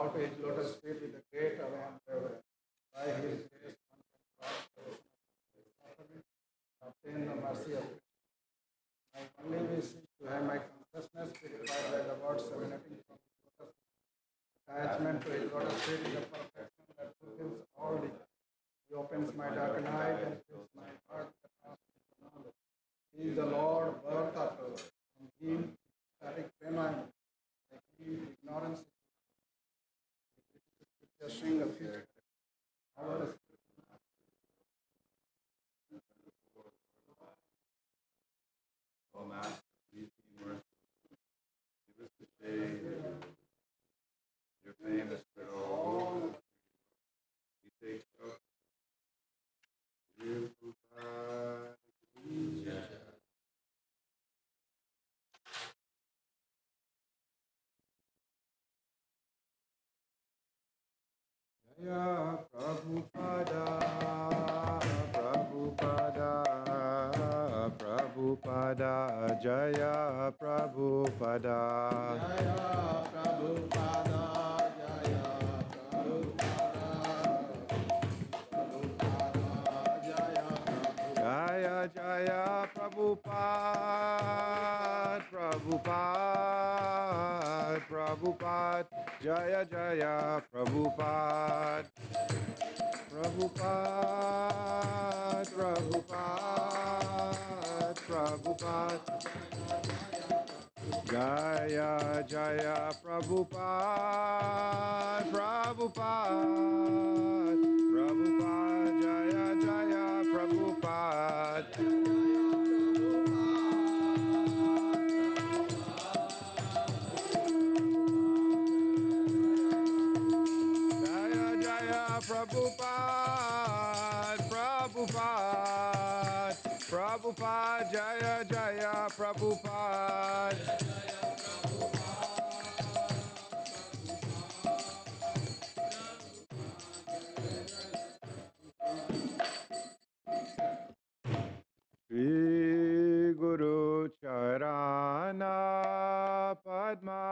bow to his lotus feet with a great awe and reverence. By his grace, one can cross the ocean of suffering and obtain the mercy of Krishna. My only wish is to have my consciousness purified by the words emanating from his lotus feet. Attachment to his lotus feet is a perfection that fulfills all desires. He opens my darkened eyes and fills my heart with the transmission of knowledge. He is the Lord, birth after birth. From him, static prema, like him, ignorance is sing a future. Our O Master, please be merciful. Give us the shade. Your fame has spread all. We take shelter. Give goodbye. Jaya Prabhupada, Prabhupada, Prabhupada, Jaya Prabhupada, Jaya Prabhupada, Jaya Prabhupada, Prabhupada, Jaya Prabhupada. Jaya Jaya Prabhupada, Prabhupada, Prabhupada, Jaya Jaya Prabhupada, Prabhupada, Prabhupada, Prabhupada, Jaya Jaya Prabhupada, Prabhupada, Prabhupada, Jaya Jaya Prabhupada. Prabhupada, Prabhupada, Prabhupada, Jaya Jaya Prabhupada. Shri Guru Charana Padma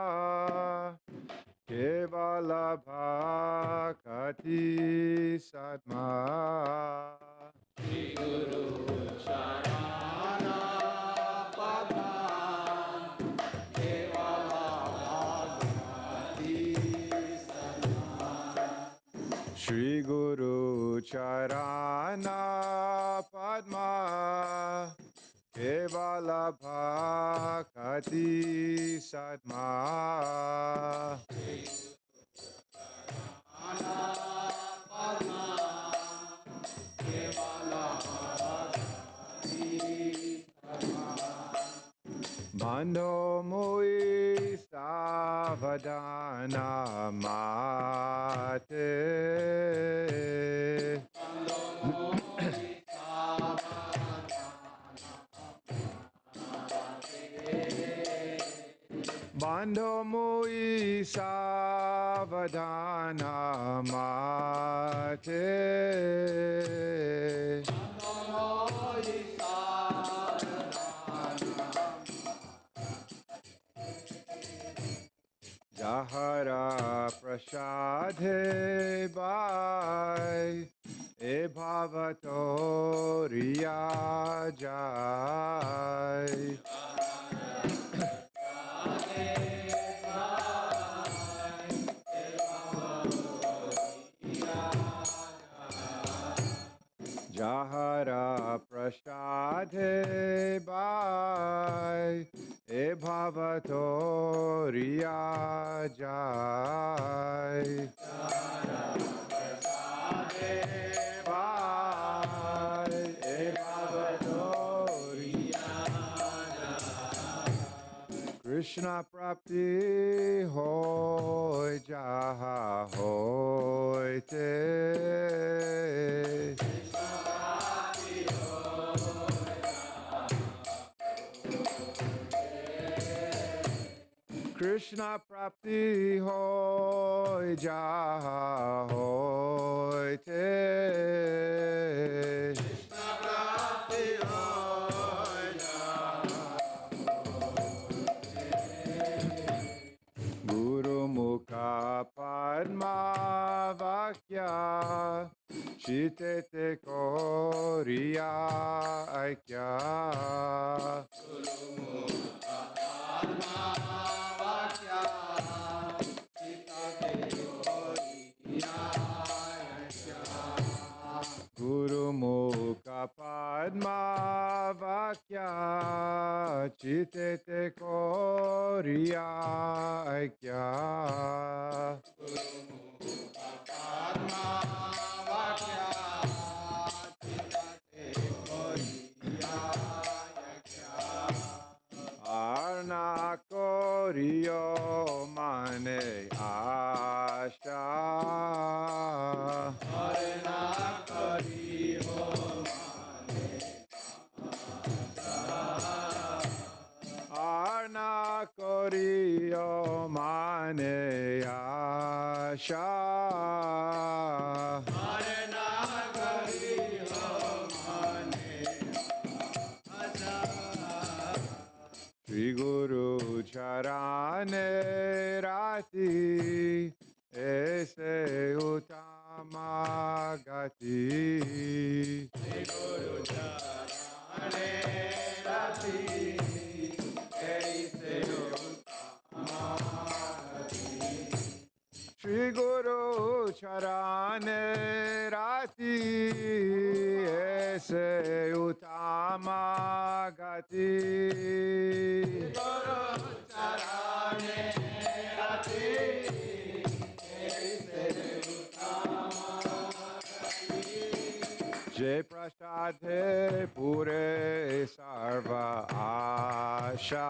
Kevala Bhakati Sadma. Shri Guru Charana Padma Kevala Bhakati Sadma. Shri Guru Charana Padma Kevala Bhakati Sadma. Bando mui savadana mate. Bando mui savadana mate. Jahara prashadhe bai e bhavato riya jai. Jahara prashadhe bai e bhavato riya jai. Jahara prashadhe bai e bhavato riya jai. Krishna prapti hoy jaha hoy te. Krishna prapti hoy jaha hoy te. Krishna prapti hoy jaha hoy te. Guru mukha Chitete Korea Aikya Guru Mukha Padma Vakya Chitete Korea Aikya Arna Korio Mane Asha Arna Korio Mane Asha Shri Guru Charane Rati Ese Uttama Gati Shri Guru Charane Rati Ese Uttama Gati Shri Guru Charane Rati Ese Uttama Gati Jai Prashadhe Pure Sarva Asha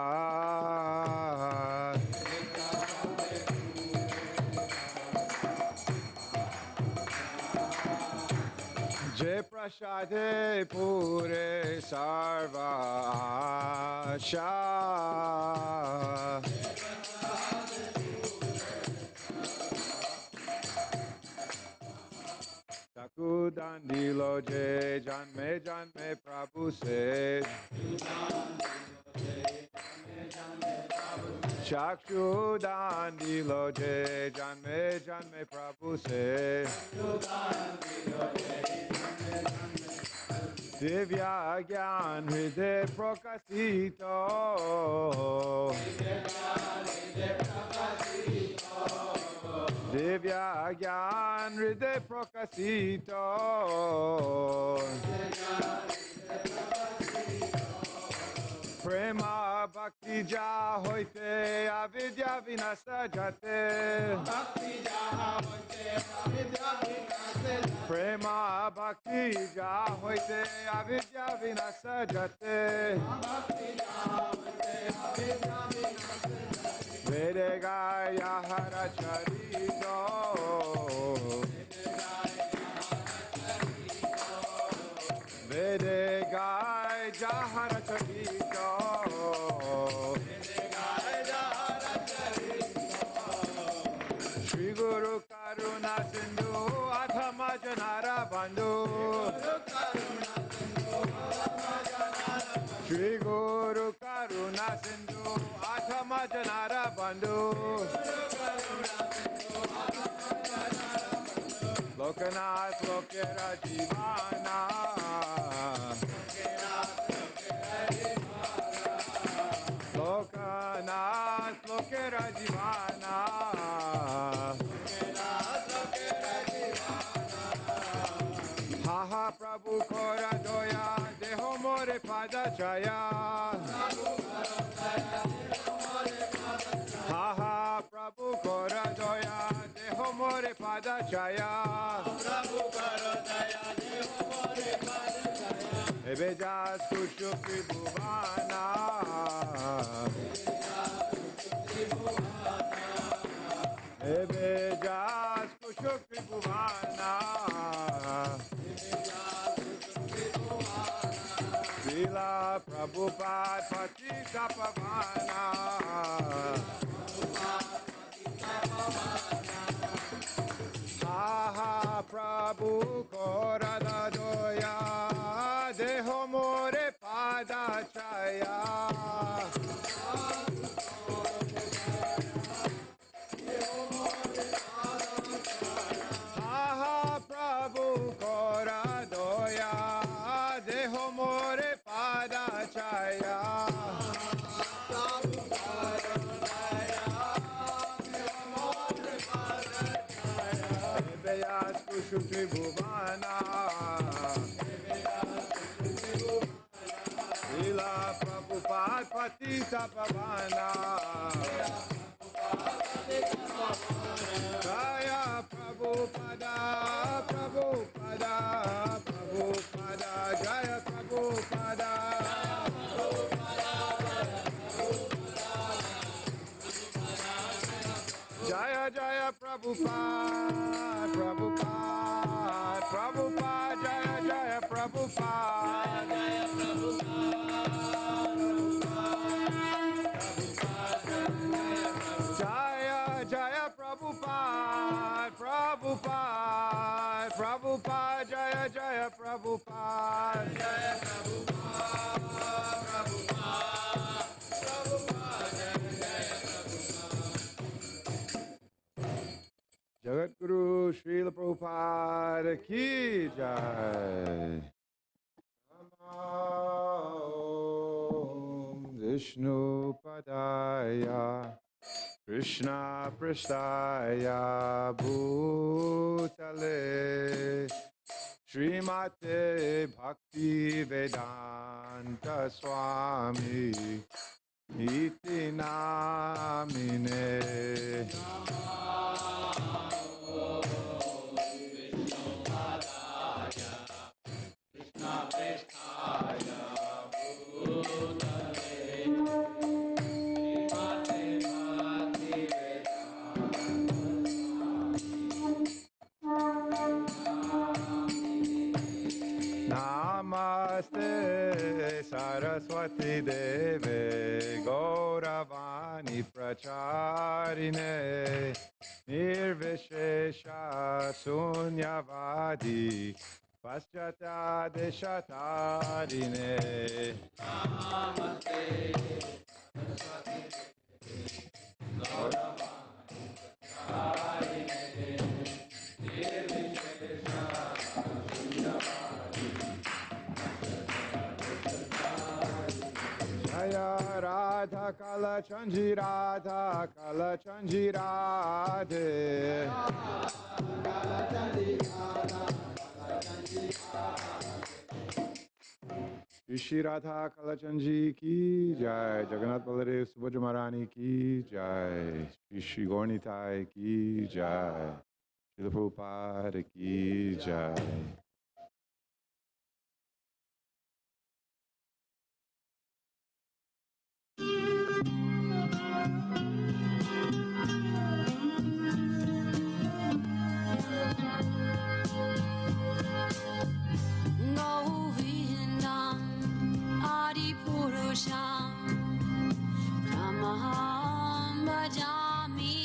Jai Prashadhe Pure Sarva Asha Chaku Dandilo Jai Janme Prabhu se Chakshu Dandilo Jai Janme Prabhu se Divya Gyan Hriday Prakasito Divya Gyan Hriday Prakasito Prema Bhakti Ja Hoite Avidya Vinasa Jate Prema Bhakti Ja Hoite Avidya Vinasa Jate Vede Gaya Hara Charito Vede Gaya Jahara Charito Shri Guru Karuna Sindhu Athama Janara Bandhu Shri Guru Karuna Sindhu Athama Janara Bandhu Lokanath Lokera Jivana Lokanath Lokera Jivana Ha Prabhu Kora Doya Deho More Pada Chaya Ha Prabhu Kora Doya Deho More Pada Chaya Ebe Jas Kushu Pribhuvana Ebe Jas Kushu Pribhuvana Srila Prabhupada Patita Pavana Ha Prabhu Kora Doya Deho More Pada Chaya Ha Prabhu Kora Tribhuvana Srila Prabhupada Patita Pavana Jaya Prabhupada Prabhupada Prabhupada Jaya Prabhupada Jaya Jaya Prabhupada Prabhupada Prabhupada Jaya Jaya Prabhupada Jaya Jaya Prabhupada Prabhupada Prabhupada Jaya Jaya Prabhupada Jaya Jagat Guru Srila Prabhupada Ki Jai. Om Vishnu Padaya Krishna Prasthaya Bhutale Srimate Bhakti Vedanta Swami Iti Namine Namaste Saraswati Deve Gauravani Pracharine Nirvishesha Sunyavadi Paschata Deshatarine Namaste Saraswati Jaya Radha Kala Chanji Radha Kala Chanji Radhe Shri Radha Kala Chanji Ki Jai Jagannath Baladev Subhadra Maharani Ki Jai Shri Gornitai Ki Jai Srila Prabhupada Ki Jai. Govindam Adipurusham Tamaham Bhajami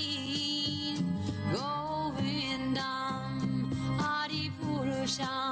Govindam Adipurusham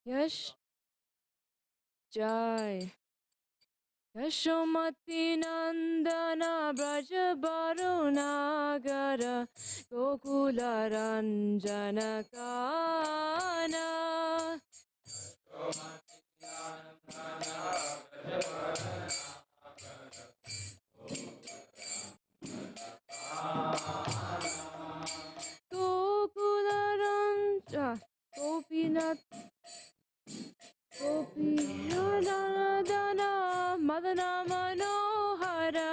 Yash Jai. Yashomati Nandana Braja Barunagara Gokula Ranjana Kana Gokula Ranja Gopinath Gopinaradana Madana Manohara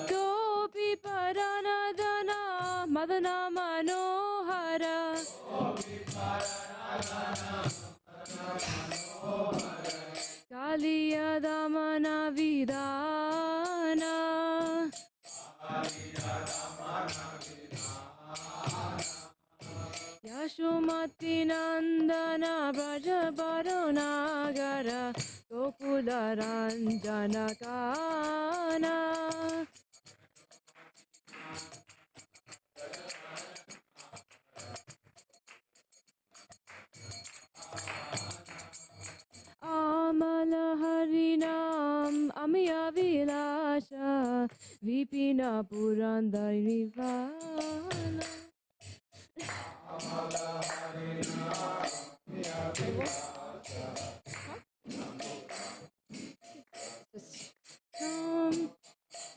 Gopi Paranadana Madana Manohara Kaliya Damana Vidana Yashomati Nandana Braja Barunagara Gokula Ranjana Kana Amala Harinam Amiya Vilasha Vipina Purandari Vala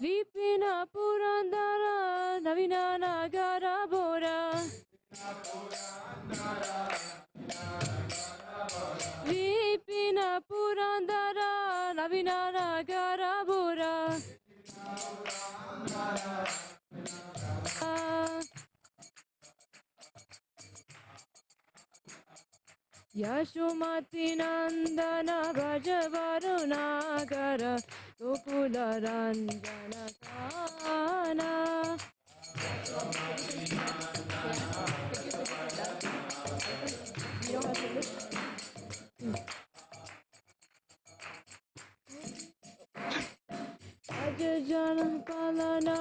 Vipina Purandara Navina Nagara Bora Vipina Purandara Navina Nagara Bora Yashomati Nandana Braja Varunagara Gokula Ranjana Kana Ajajana Palana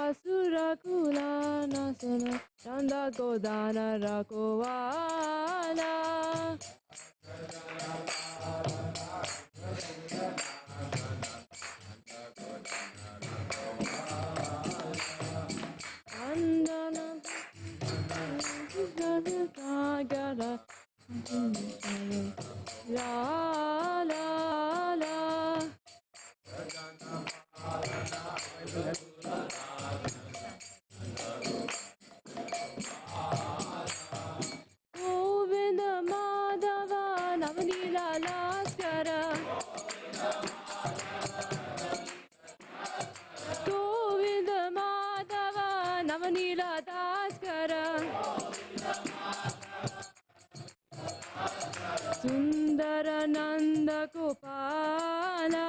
Asura Kulana Sana Nanda Godana Rakovala Nandana Gara La la la Govinda Madhava Navnila Laskara Govinda Madhava Navnila Daskara Sundara Nanda Gopala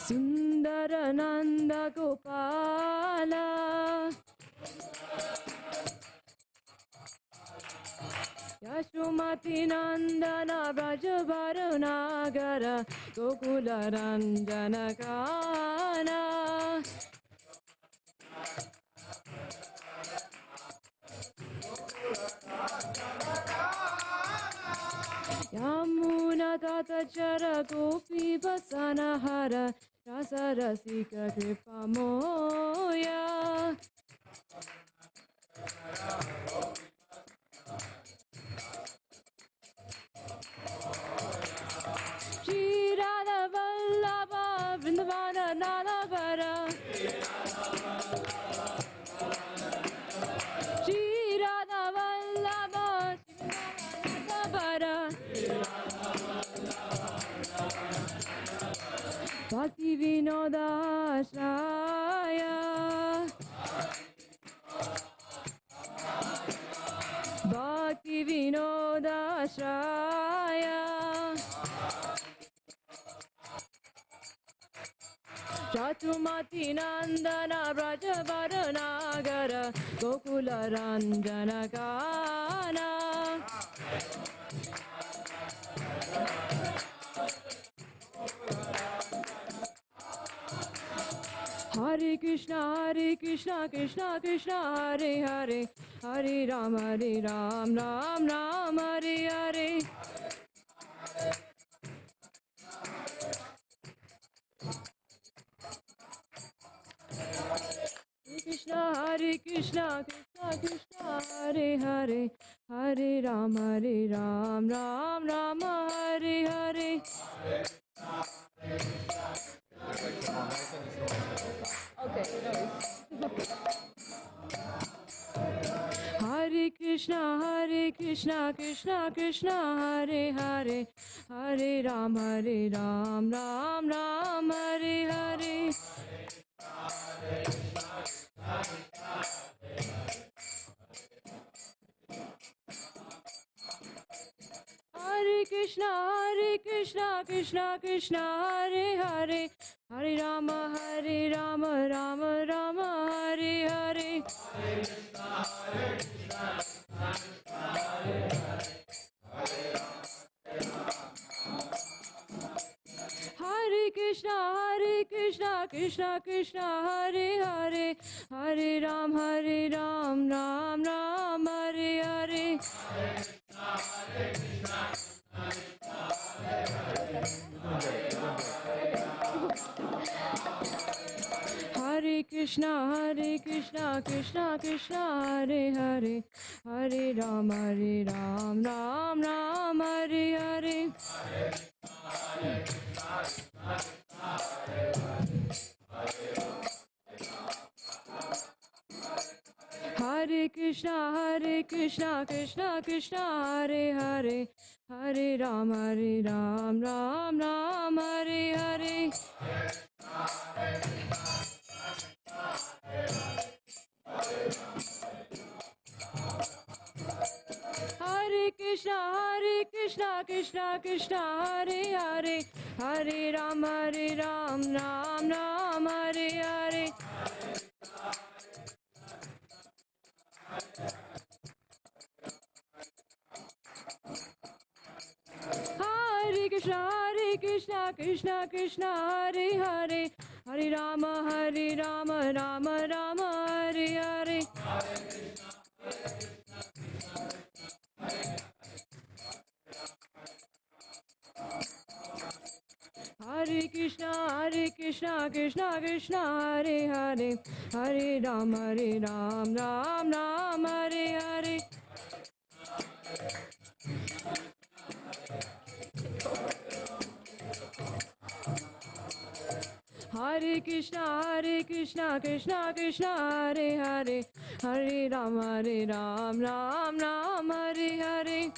Sundara Nanda Gopala Yashomati Nandana Braja Varunagara Gokula Ranjana Kana Yamuna Tata Chara Gopi Basana Hara Rasa Rasika Kripa Moya Shri Radha Vallabha Vrindavana Nalavara Shri Radha Vallabha Nalavara Bhakti Vinoda Ashraya Bhakti Vinoda Ashraya Chatumati Nandana Braja Varunagara Gokula Ranjana Kana Hare Krishna, Krishna Krishna, Hare Hare, Hare Ram, Ram Ram, Hare Hare. Hare Krishna, Krishna Krishna, Hare Hare, Hare Ram, Ram Ram, Hare Hare. Okay, no. Hare Krishna, Krishna Krishna, Hare Hare, Hare Ram, Ram Ram, Hare Hare. Hare Krishna, Krishna Krishna, Hare Hare, Hare Rama, Rama, Hare Hare. Hare Krishna, Krishna Krishna, Hare Hare, Hare Ram, Ram Ram, Hare Hare. Hare Krishna, Krishna Krishna, Hare Hare, Hare Ram, Ram Ram, Hare Hare. Hare Krishna, Krishna Krishna, Hare Hare, Hare Ram, Ram Ram, Hare Hare. Hare Krishna, Krishna Krishna, Hare Hare, Hare Ram, Ram Ram, Hare Hare. Hare Krishna, Krishna Krishna, Hare Hare, Hare Rama, Rama Rama, Hare Hare. Hare Krishna, Krishna Krishna, Hare Hare, Hare Rama, Ram Ram, Hare Hare. Hare Krishna, Krishna Krishna, Hare Hare, Hare Rama, Ram Ram, Hare Hare.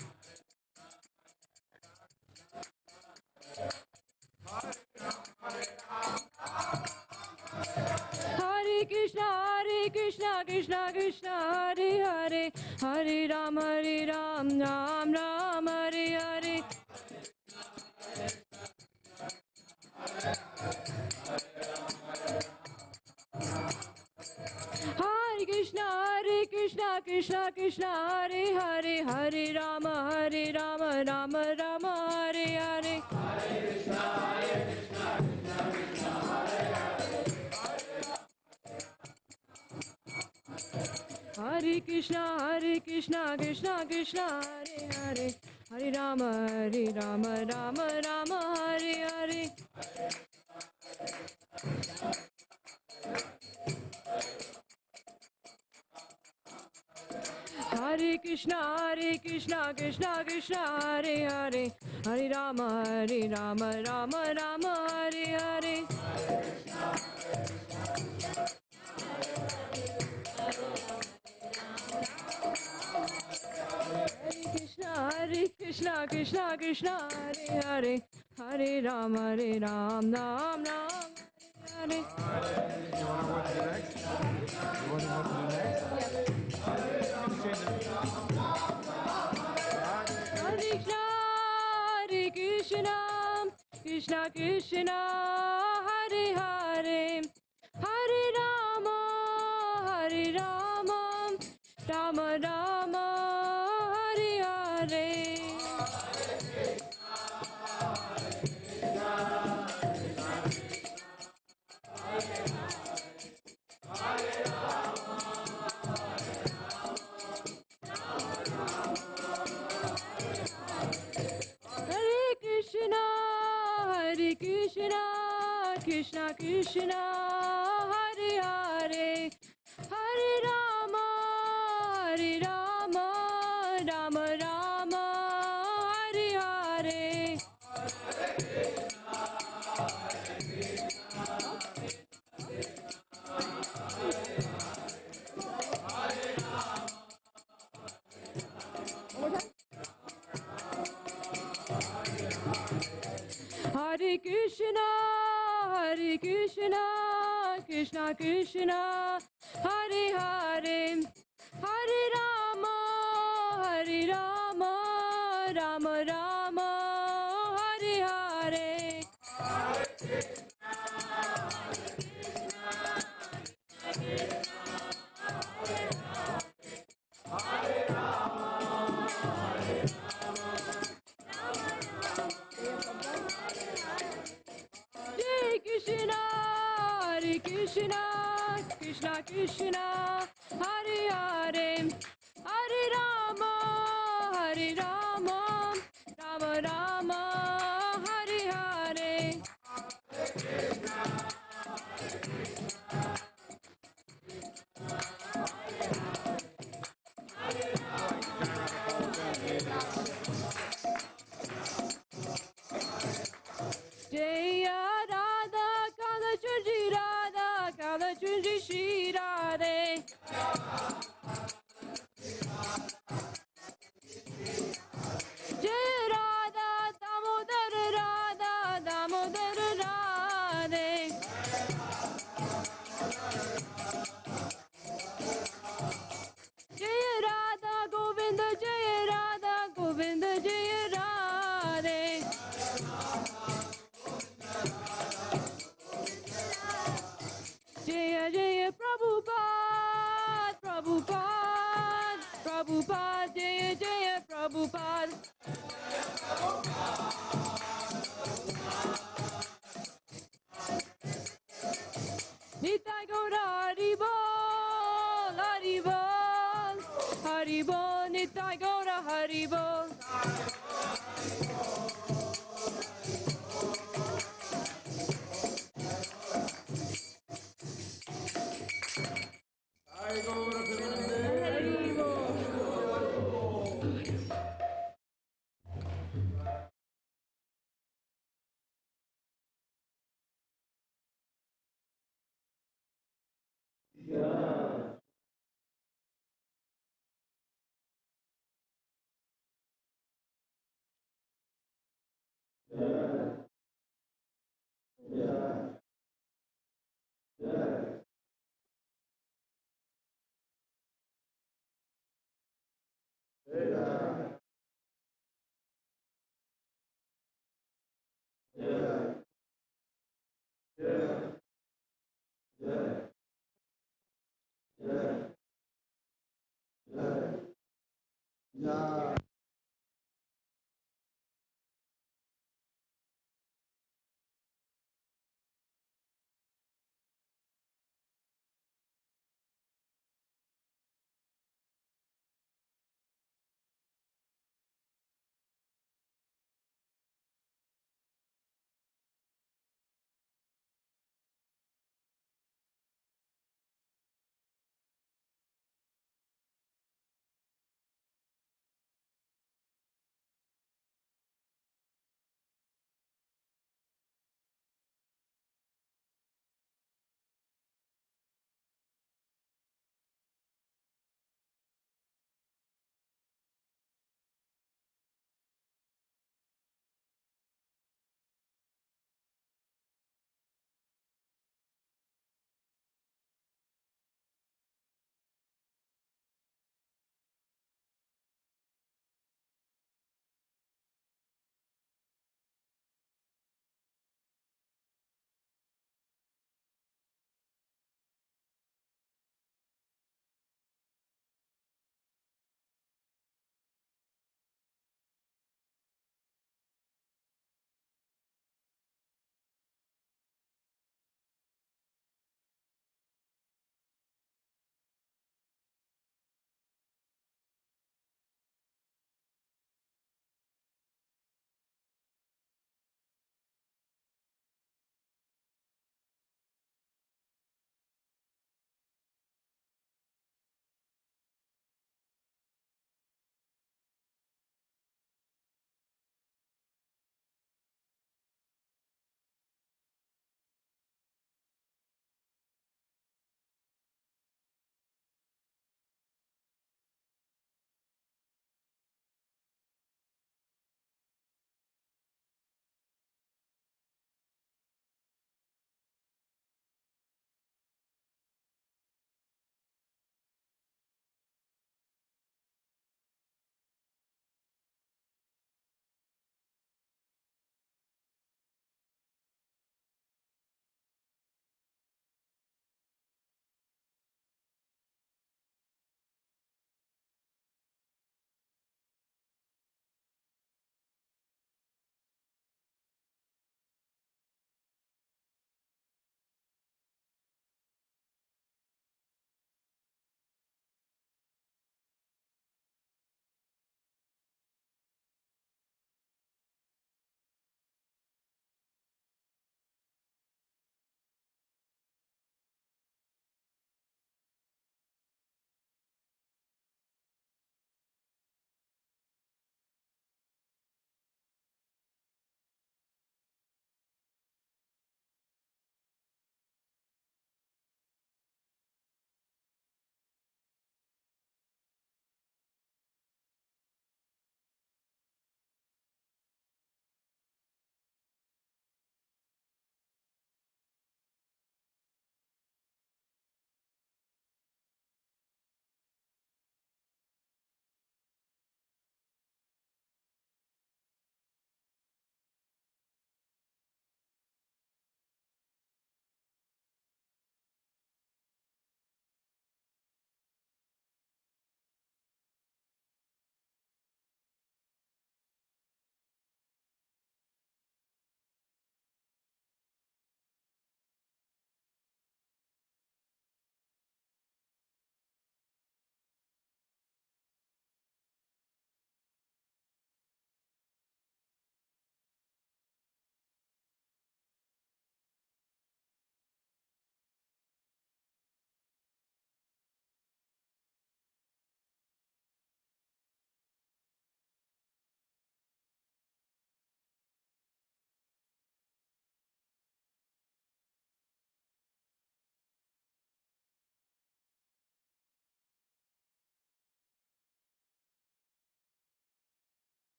Hare Krishna, Krishna Krishna, Hare Hare, Hare Ram, Ram Ram, Hare Hare. Hare Krishna, Krishna Krishna, Hare Hare, Hare Rama, Rama Rama, Hare Hare. Hare Krishna, Krishna Krishna, Hare Hare, Hare Rama, Rama Rama, Hare Hare. Hare Krishna, Krishna Krishna, Hare Hare, Hare Rama, Rama Rama, Hare Hare. Hare Krishna, Krishna, Hare Hare, Hare Rama, Ram Ram, Hare Hare. You want to go to the next? You want to go to the next? Hare Krishna, Krishna Krishna, Hare Hare, Hare Rama, Rama Rama, Hare Hare. Krishna Krishna Hare Hare Hare Rama Hare Rama Rama Rama Hare Hare Hare Krishna, Krishna Krishna, Hare Hare, Hare Rama, Hare Rama, Rama Rama, Hare Hare. Jai Krishna, Hare Krishna, Krishna Krishna, Hare Hare, Hare Rama, Hare Rama, Rama Rama, Hare Hare. Jaya Radha Kala Chunji Radha Kala Chunji Shri Radhe. Jaya Radha Damodara Radha Damodara Radhe. Jaya Radha Govinda Jaya Radha Govinda Jaya Radhe. Jaya Jaya Prabhupada, Prabhupada, Prabhupada, Jaya Jaya Prabhupada. Nitai Gaura Haribol, Haribol, Haribol, Nitai Gaura Haribol. Yeah.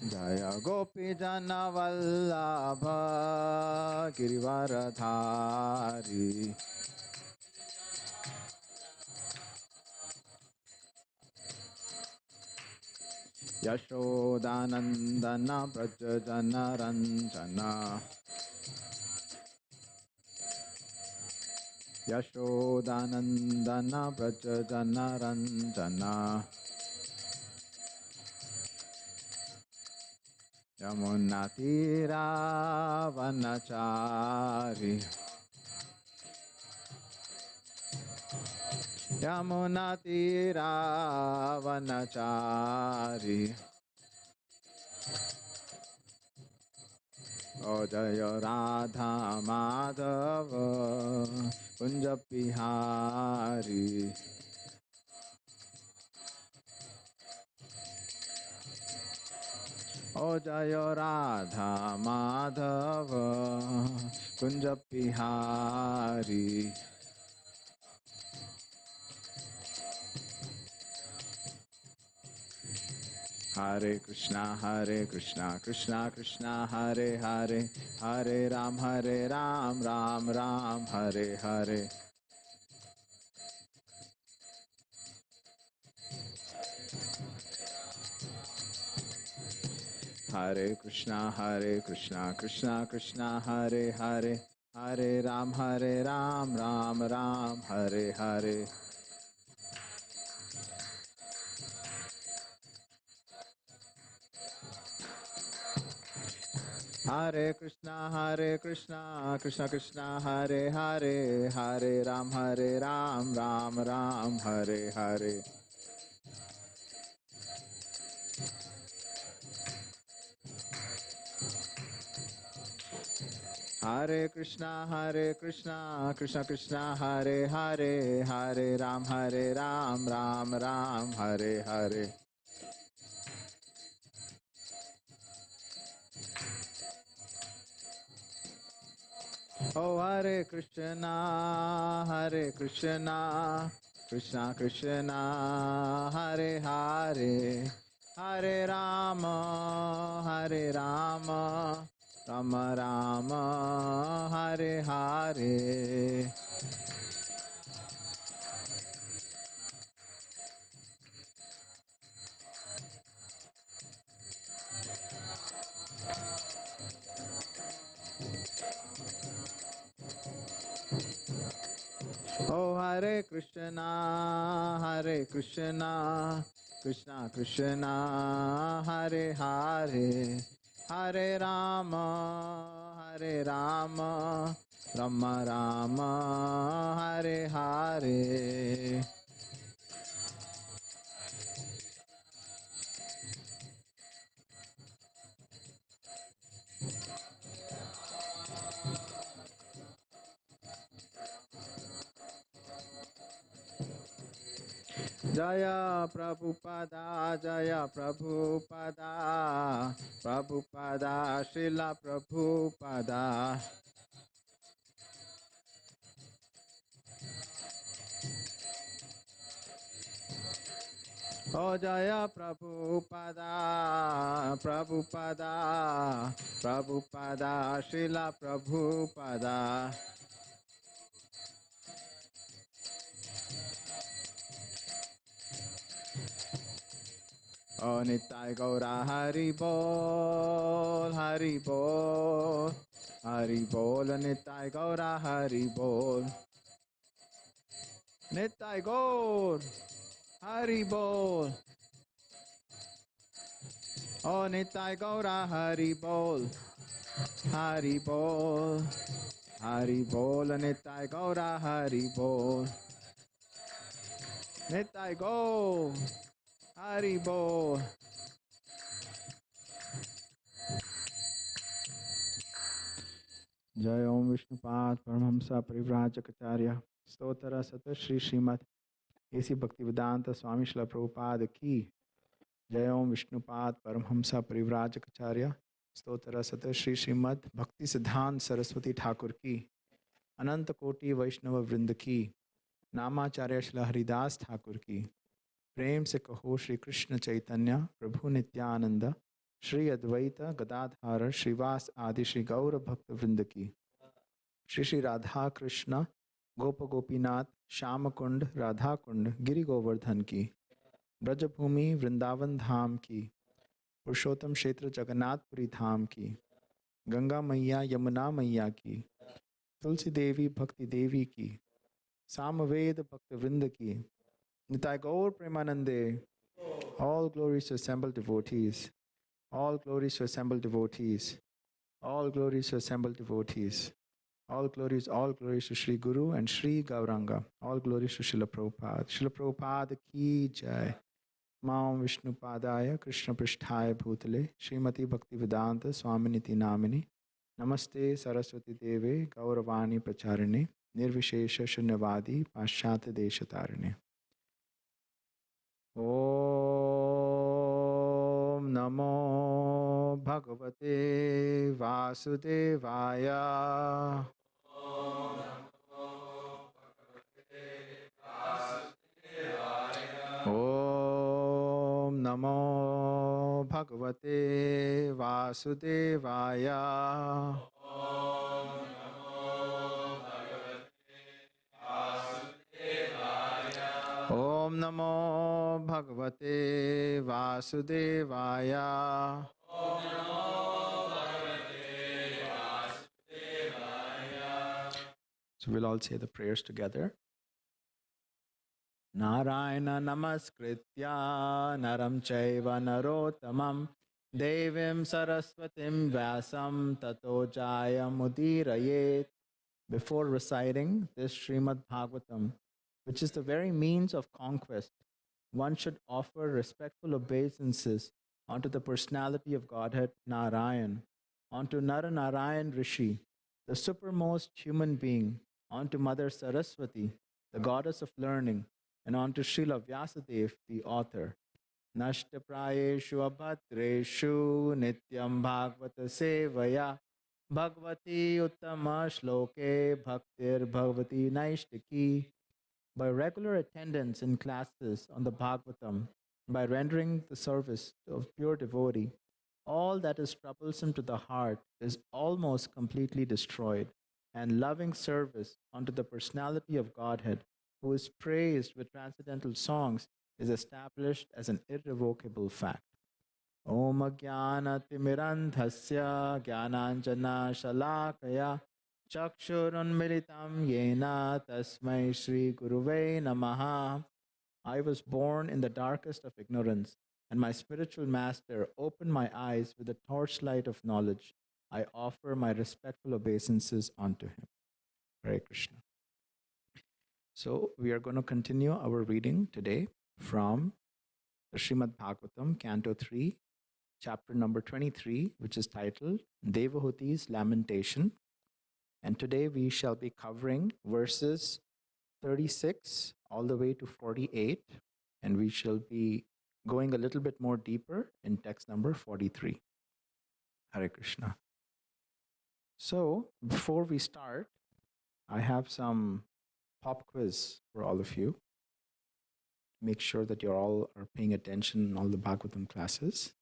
जय गोपी जन वल्लभ गिरिवरधारी यशोदानंदन व्रज जन रंजन यशोदानंदन व्रज जन रंजन यमुना तीरावनचारी यमुना तीरावनचारी ओ जय राधा माधव कुंज बिहारी ओ जय राधा माधव कुंज बिहारी हरे कृष्णा कृष्णा कृष्णा हरे हरे हरे राम राम राम हरे हरे हरे कृष्णा कृष्णा कृष्णा हरे हरे हरे राम राम राम हरे हरे हरे कृष्णा कृष्णा कृष्णा हरे हरे हरे राम राम राम हरे हरे हरे कृष्णा कृष्णा कृष्णा हरे हरे हरे राम राम राम हरे हरे ओ हरे कृष्णा कृष्णा कृष्णा हरे हरे हरे राम राम राम हरे हरे ओ हरे कृष्णा कृष्णा कृष्णा हरे हरे हरे राम राम राम हरे हरे जय प्रभुपदा प्रभुपदा श्रील प्रभुपदा ओ जय प्रभुपदा श्रील प्रभुपदा ओ निताय गौरा हरि बोल निताय गौरा हरि बोल निताय गौर हरि बोल ओ निताय गौरा हरि बोल निताय गौरा हरि बोल निताय गौर हरि बोल जय ओम विष्णुपाद परमहंस परिव्राजकाचार्य स्तोत्र सत श्री श्रीमद एसी भक्तिवेदांत स्वामी श्रील प्रभुपाद की जय ओम विष्णुपाद परमहंस परिव्राजकाचार्य स्तोत्र सत श्री श्रीमद भक्ति सिद्धांत सरस्वती ठाकुर की अनंत कोटि वैष्णव वृंद की नामाचार्य श्री हरिदास ठाकुर की प्रेम से कहो श्री कृष्ण चैतन्य प्रभु Nityanand Shri Advaita Gadadhara Shrivas Adi Shri Gaura Bhakta Vrindaki Shri Shri Radha Krishna Gopa Gopinath Shamakund Radha Kund Giri Govardhan Ki Brajabhumi Vrindavan Dham Ki Purushottam Kshetra Jagannathpuri Dham Ki Ganga Maiya Yamuna Maiya Ki Tulsi Devi Bhakti Devi Ki Samaved Bhakta Vrinda Ki Nitai Gaur Premanande. All glories to assembled devotees. All glories to assembled devotees. All glories to assembled devotees. All glories to Sri Guru and Sri Gauranga. All glories to Srila Prabhupada. Srila Prabhupada ki jai. Maam Vishnu Padaya Krishna Pristhaya Bhutale Srimati Bhakti Vedanta Swaminiti Namini Namaste Saraswati Deve Gauravani Pracharine Nirvishesha Shunyavadi Paschata Deshatarine. Om Namo Bhagavate Vasudevaya. Om Namo Bhagavate Vasudevaya. Om Namo Bhagavate Vasudevaya. So we'll all say the prayers together. Narayana Namaskritya Naram Chaiva Narottamam Devim Saraswatim Vyasam Tato Jaya Mudirayet. Before reciting this Srimad Bhagavatam, which is the very means of conquest, one should offer respectful obeisances unto the personality of Godhead Narayan, unto Naranarayan Rishi, the supermost human being, unto Mother Saraswati, the goddess of learning, and unto Srila Vyasadeva, the author. Nashtaprayeshu abhadreshu nityam bhagavata sevaya bhagavati uttama shloke bhaktir bhagavati naishtaki. By regular attendance in classes on the Bhagavatam, by rendering the service of pure devotee, all that is troublesome to the heart is almost completely destroyed, and loving service unto the personality of Godhead, who is praised with transcendental songs, is established as an irrevocable fact. Om Jnana Timirandhasya Jnananjana Shalakaya Chakshurunmilitam Yena Tasmai Shri Guruve Namaha. I was born in the darkest of ignorance, and my spiritual master opened my eyes with the torchlight of knowledge. I offer my respectful obeisances unto him. Hare Krishna. So we are going to continue our reading today from the Srimad Bhagavatam, Canto 3, chapter number 23, which is titled Devahuti's Lamentation. And today we shall be covering verses 36 all the way to 48, and we shall be going a little bit more deeper in text number 43. Hare Krishna. So before we start, I have some pop quiz for all of you. Make sure that you all are paying attention in all the Bhagavatam classes.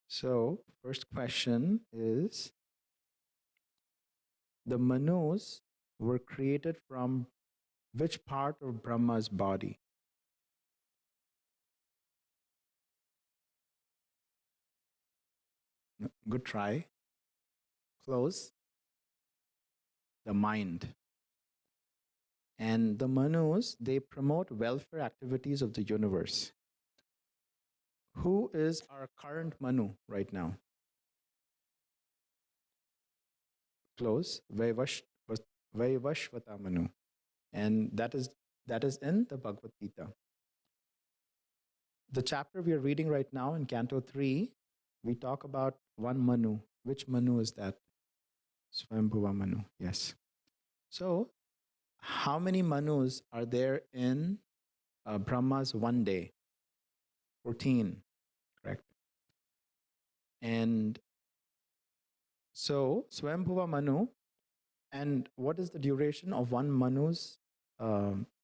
So first question is, the Manus were created from which part of Brahma's body? Good try. Close. The mind. And the Manus, they promote welfare activities of the universe. Who is our current Manu right now? Close. Vaivashvata Manu. And that is in the Bhagavad Gita. The chapter we are reading right now in Canto 3, we talk about one Manu. Which Manu is that? Swayambhuva Manu, yes. So, how many Manus are there in Brahma's one day? 14, correct? And so, Swayambhuva Manu, and what is the duration of one Manu's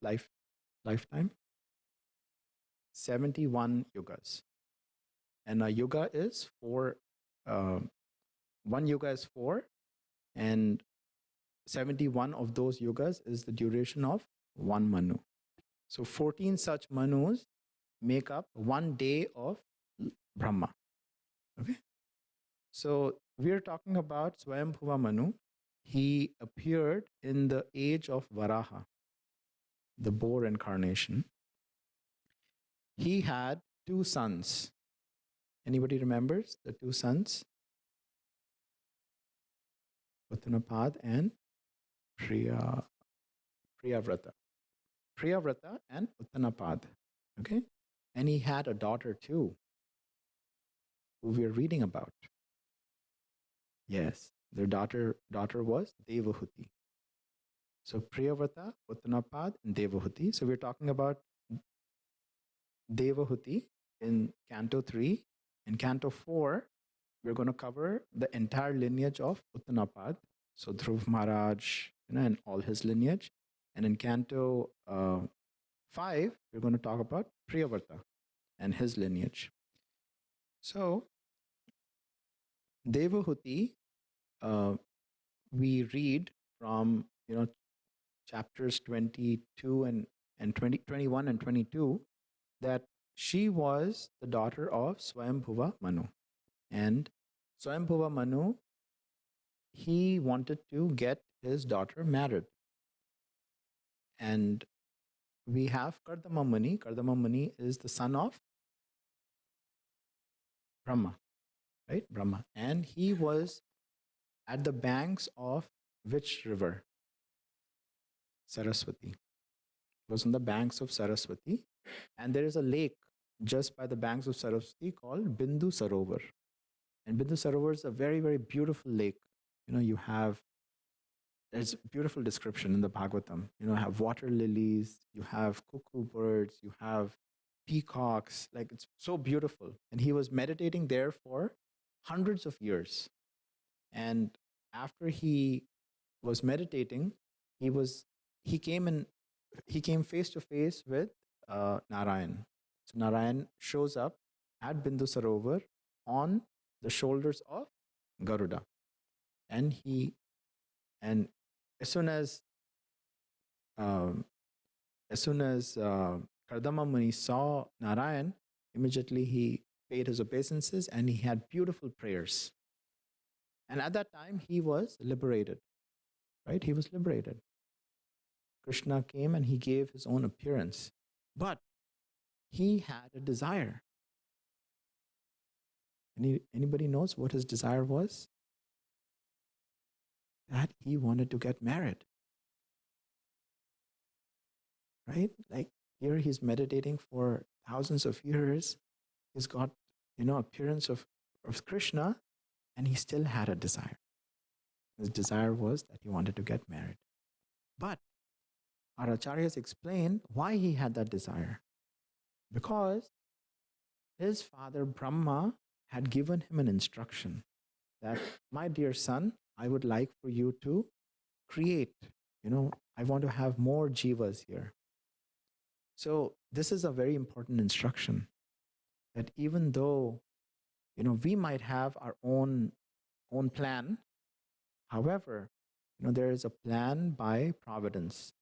lifetime? 71 yugas. and a yuga is 4. One yuga is 4, and 71 of those yugas is the duration of one manu. So 14 such manus make up one day of Brahma. Okay. So we are talking about Swayambhuva Manu. He appeared in the age of Varaha, the boar incarnation. He had 2 sons. Anybody remembers the 2 sons? Uttanapad and Priyavrata. Priyavrata and Uttanapad. Okay? And he had a daughter too, who we are reading about. Yes, their daughter was Devahuti. So Priyavrata, Uttanapad, and Devahuti. So we're talking about Devahuti in Canto 3. In Canto 4, we're going to cover the entire lineage of Uttanapad. So Dhruv Maharaj, and all his lineage. And in Canto 5, we're going to talk about Priyavrata and his lineage. So Devahuti, we read from chapters 22 and 21 and 22 that she was the daughter of Swayambhuva Manu. And Swayambhuva Manu, he wanted to get his daughter married. And we have Kardama Muni. Kardama Muni is the son of Brahma, right? Brahma. And he was at the banks of which river? Saraswati. He was on the banks of Saraswati. And there is a lake just by the banks of Saraswati called Bindu Sarovar. And Bindu Sarovar is a very, very beautiful lake. There's a beautiful description in the Bhagavatam. You have water lilies, you have cuckoo birds, you have peacocks. Like, it's so beautiful. And he was meditating there for hundreds of years. And after he was meditating, he came face to face with Narayan. So Narayan shows up at Bindu Sarovar on the shoulders of Garuda. And as soon as Kardama Muni saw Narayan, immediately he paid his obeisances and he had beautiful prayers. And at that time, he was liberated, right? He was liberated. Krishna came and he gave his own appearance. But he had a desire. Anybody knows what his desire was? That he wanted to get married. Right? Like, here he's meditating for thousands of years. He's got, appearance of Krishna, and he still had a desire. His desire was that he wanted to get married. But our acharyas explain why he had that desire. Because his father Brahma had given him an instruction that, my dear son, I would like for you to create, I want to have more jivas here. So this is a very important instruction, that even though, we might have our own plan, however, there is a plan by providence,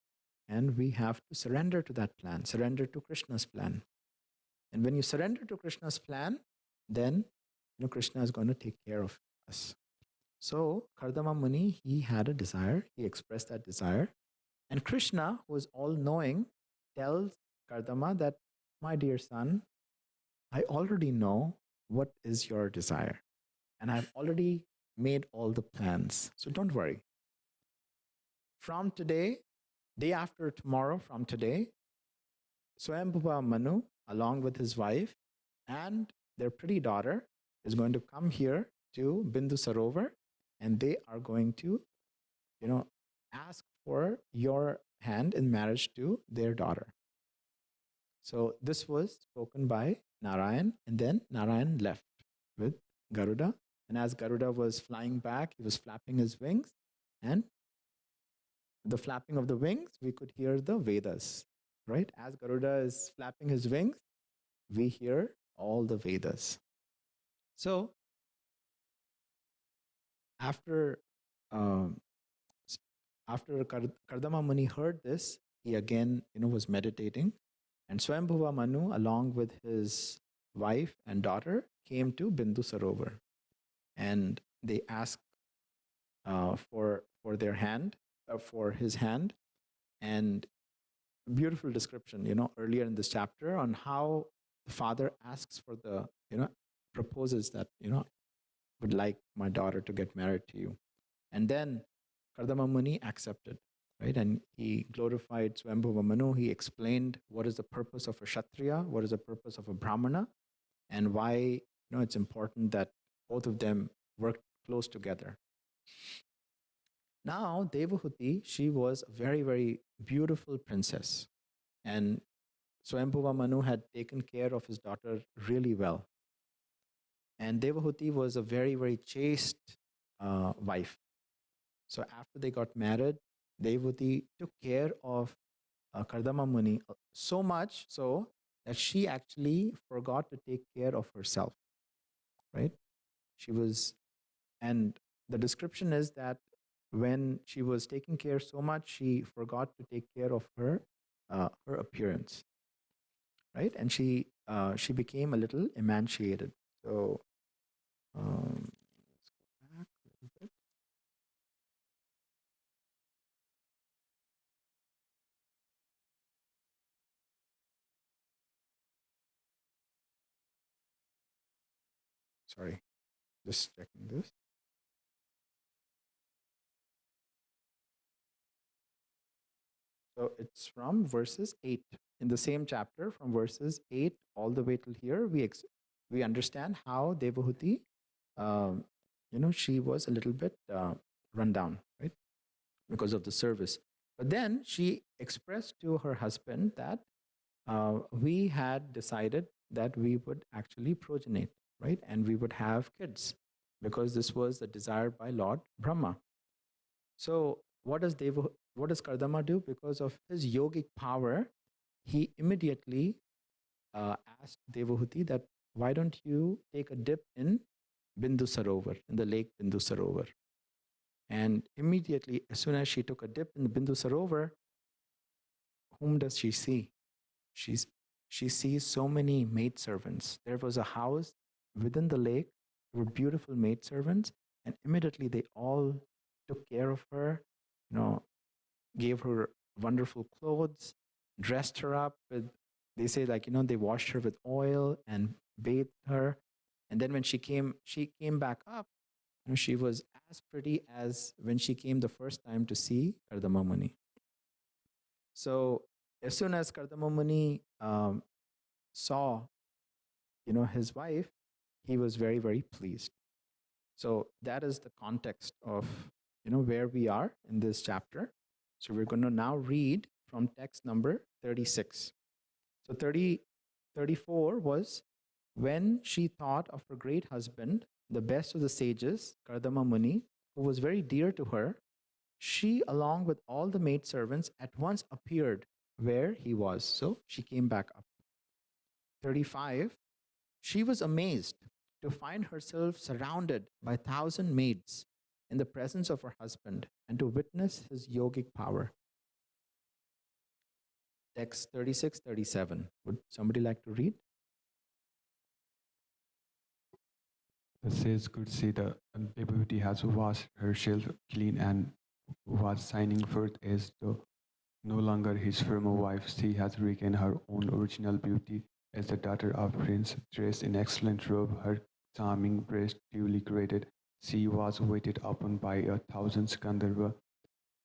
and we have to surrender to that plan, surrender to Krishna's plan. And when you surrender to Krishna's plan, then Krishna is going to take care of us. So Kardama Muni, he had a desire. He expressed that desire. And Krishna, who is all-knowing, tells Kardama that, my dear son, I already know what is your desire. And I've already made all the plans. So don't worry. From today, day after tomorrow, from today, Swayambhuva Manu, along with his wife and their pretty daughter, is going to come here to Bindu Sarovar, and they are going to, ask for your hand in marriage to their daughter. So this was spoken by Narayan, and then Narayan left with Garuda. And as Garuda was flying back, he was flapping his wings, and the flapping of the wings, we could hear the Vedas, right? As Garuda is flapping his wings, we hear all the Vedas. So after um, s- after Kardama Muni heard this, he again, was meditating, and Swambhuva Manu, along with his wife and daughter, came to Bindu Sarovar, and they asked for their hand, for his hand, and beautiful description, earlier in this chapter on how the father asks for proposes that, would like my daughter to get married to you. And then Kardama Muni accepted, right? And he glorified Swambhuva Manu. He explained what is the purpose of a Kshatriya, what is the purpose of a Brahmana, and why, it's important that both of them work close together. Now, Devahuti, she was a very, very beautiful princess. And Swambhuva Manu had taken care of his daughter really well. And Devahuti was a very, very chaste wife. So after they got married, Devahuti took care of Kardama Muni so much so that she actually forgot to take care of herself, right? She was, and the description is that when she was taking care so much, she forgot to take care of her appearance, right? And she became a little emaciated. So let's go back a little bit. Sorry, just checking this. So it's from verses 8 in the same chapter, from verses 8 all the way till here. We understand how Devahuti, um, she was a little bit run down, right, because of the service. But then she expressed to her husband that we had decided that we would actually progenate, right, and we would have kids because this was the desire by Lord Brahma. So what does Kardama do? Because of his yogic power, he immediately asked Devahuti that why don't you take a dip in Bindu Sarovar, in the lake Bindu Sarovar. And immediately, as soon as she took a dip in the Bindu Sarovar, whom does she see? She's, she sees so many maidservants. There was a house within the lake. There were beautiful maidservants, and immediately they all took care of her, gave her wonderful clothes, dressed her up with, they say, like, they washed her with oil and bathed her. And then when she came back up, she was as pretty as when she came the first time to see Kardama Muni. So as soon as Kardama Muni saw, his wife, he was very, very pleased. So that is the context of, where we are in this chapter. So we're going to now read from text number 36. So 34 was, when she thought of her great husband, the best of the sages, Kardama Muni, who was very dear to her, she, along with all the maidservants, at once appeared where he was. So she came back up. 35, she was amazed to find herself surrounded by 1,000 maids in the presence of her husband and to witness his yogic power. Text 36, 37. Would somebody like to read? The sage could see the deputy has washed herself clean and was shining forth as though no longer his former wife. She has regained her own original beauty as the daughter of Prince, dressed in excellent robe, her charming breast duly graded. She was waited upon by 1,000 Gandharva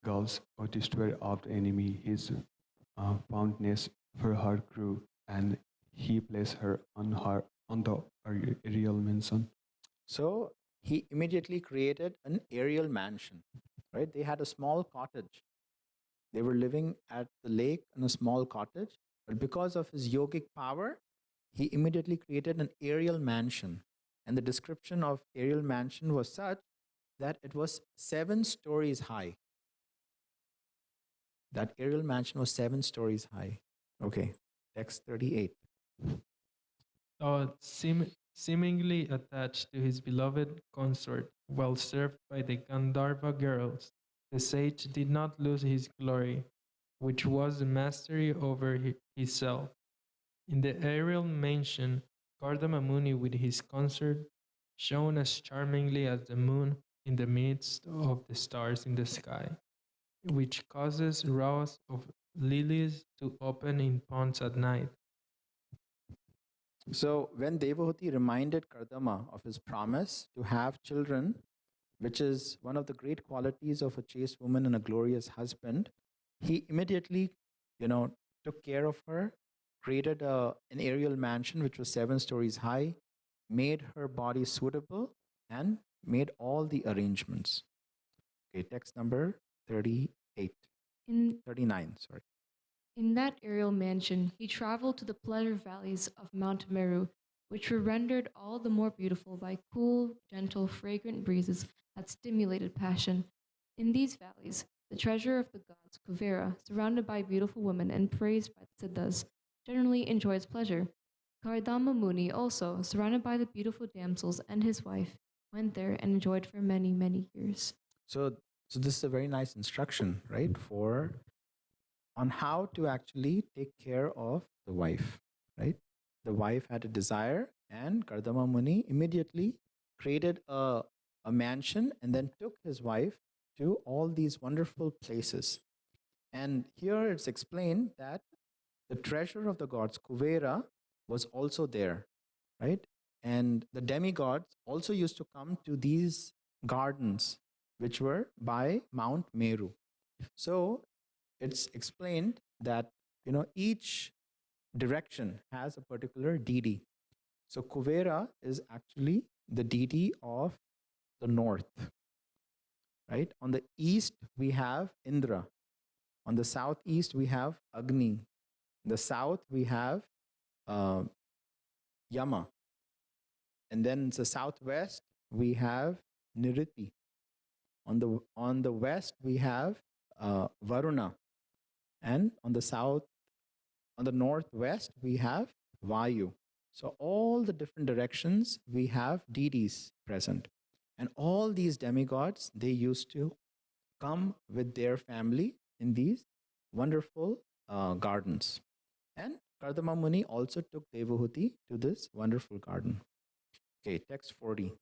girls, a destroyer of the enemy. His fondness for her grew, and he placed her on the aerial mansion. So he immediately created an aerial mansion, right? They had a small cottage. They were living at the lake in a small cottage, but because of his yogic power, he immediately created an aerial mansion. And the description of aerial mansion was such that it was 7 stories high. That aerial mansion was 7 stories high. Okay, text 38. seemingly attached to his beloved consort while served by the Gandharva girls, the sage did not lose his glory, which was the mastery over his self. In the aerial mansion, Kardama Muni with his consort shone as charmingly as the moon in the midst of the stars in the sky, which causes rows of lilies to open in ponds at night. So when Devahuti reminded Kardama of his promise to have children, which is one of the great qualities of a chaste woman and a glorious husband, he immediately, you know, took care of her, created an aerial mansion which was 7 stories high, made her body suitable, and made all the arrangements. Okay, text number 38, In 39, sorry. In that aerial mansion, he traveled to the pleasure valleys of Mount Meru, which were rendered all the more beautiful by cool, gentle, fragrant breezes that stimulated passion. In these valleys, the treasure of the gods, Kuvera, surrounded by beautiful women and praised by the Siddhas, generally enjoys pleasure. Kardama Muni also, surrounded by the beautiful damsels and his wife, went there and enjoyed for many, many years. So this is a very nice instruction, right, for on how to actually take care of the wife, right? The wife had a desire, and Kardama Muni immediately created a mansion and then took his wife to all these wonderful places. And here it's explained that the treasure of the gods, Kuvera, was also there, right? And the demigods also used to come to these gardens, which were by Mount Meru. So it's explained that each direction has a particular deity. So Kuvera is actually the deity of the north, right? On the east we have Indra. On the southeast we have Agni. In the south we have uh, Yama. And then in the southwest we have Niriti. On the west we have Varuna. And on the northwest we have Vayu. So all the different directions we have deities present. And all these demigods, they used to come with their family in these wonderful gardens. And Kardama Muni also took Devahuti to this wonderful garden. Okay, text 40.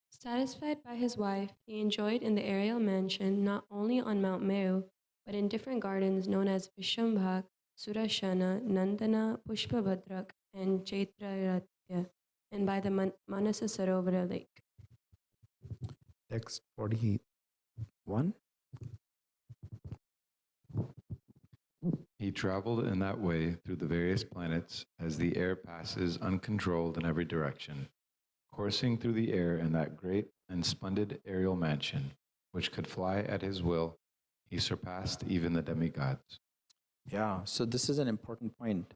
Satisfied by his wife, he enjoyed in the aerial mansion not only on Mount Meru, but in different gardens known as Vishambhak, Surashana, Nandana, Pushpabhadrak, and Chaitraratya, and by the Manasa Sarovara lake. Text 41. He traveled in that way through the various planets as the air passes uncontrolled in every direction, coursing through the air in that great and splendid aerial mansion, which could fly at his will. He surpassed even the demigods. Yeah, so this is an important point,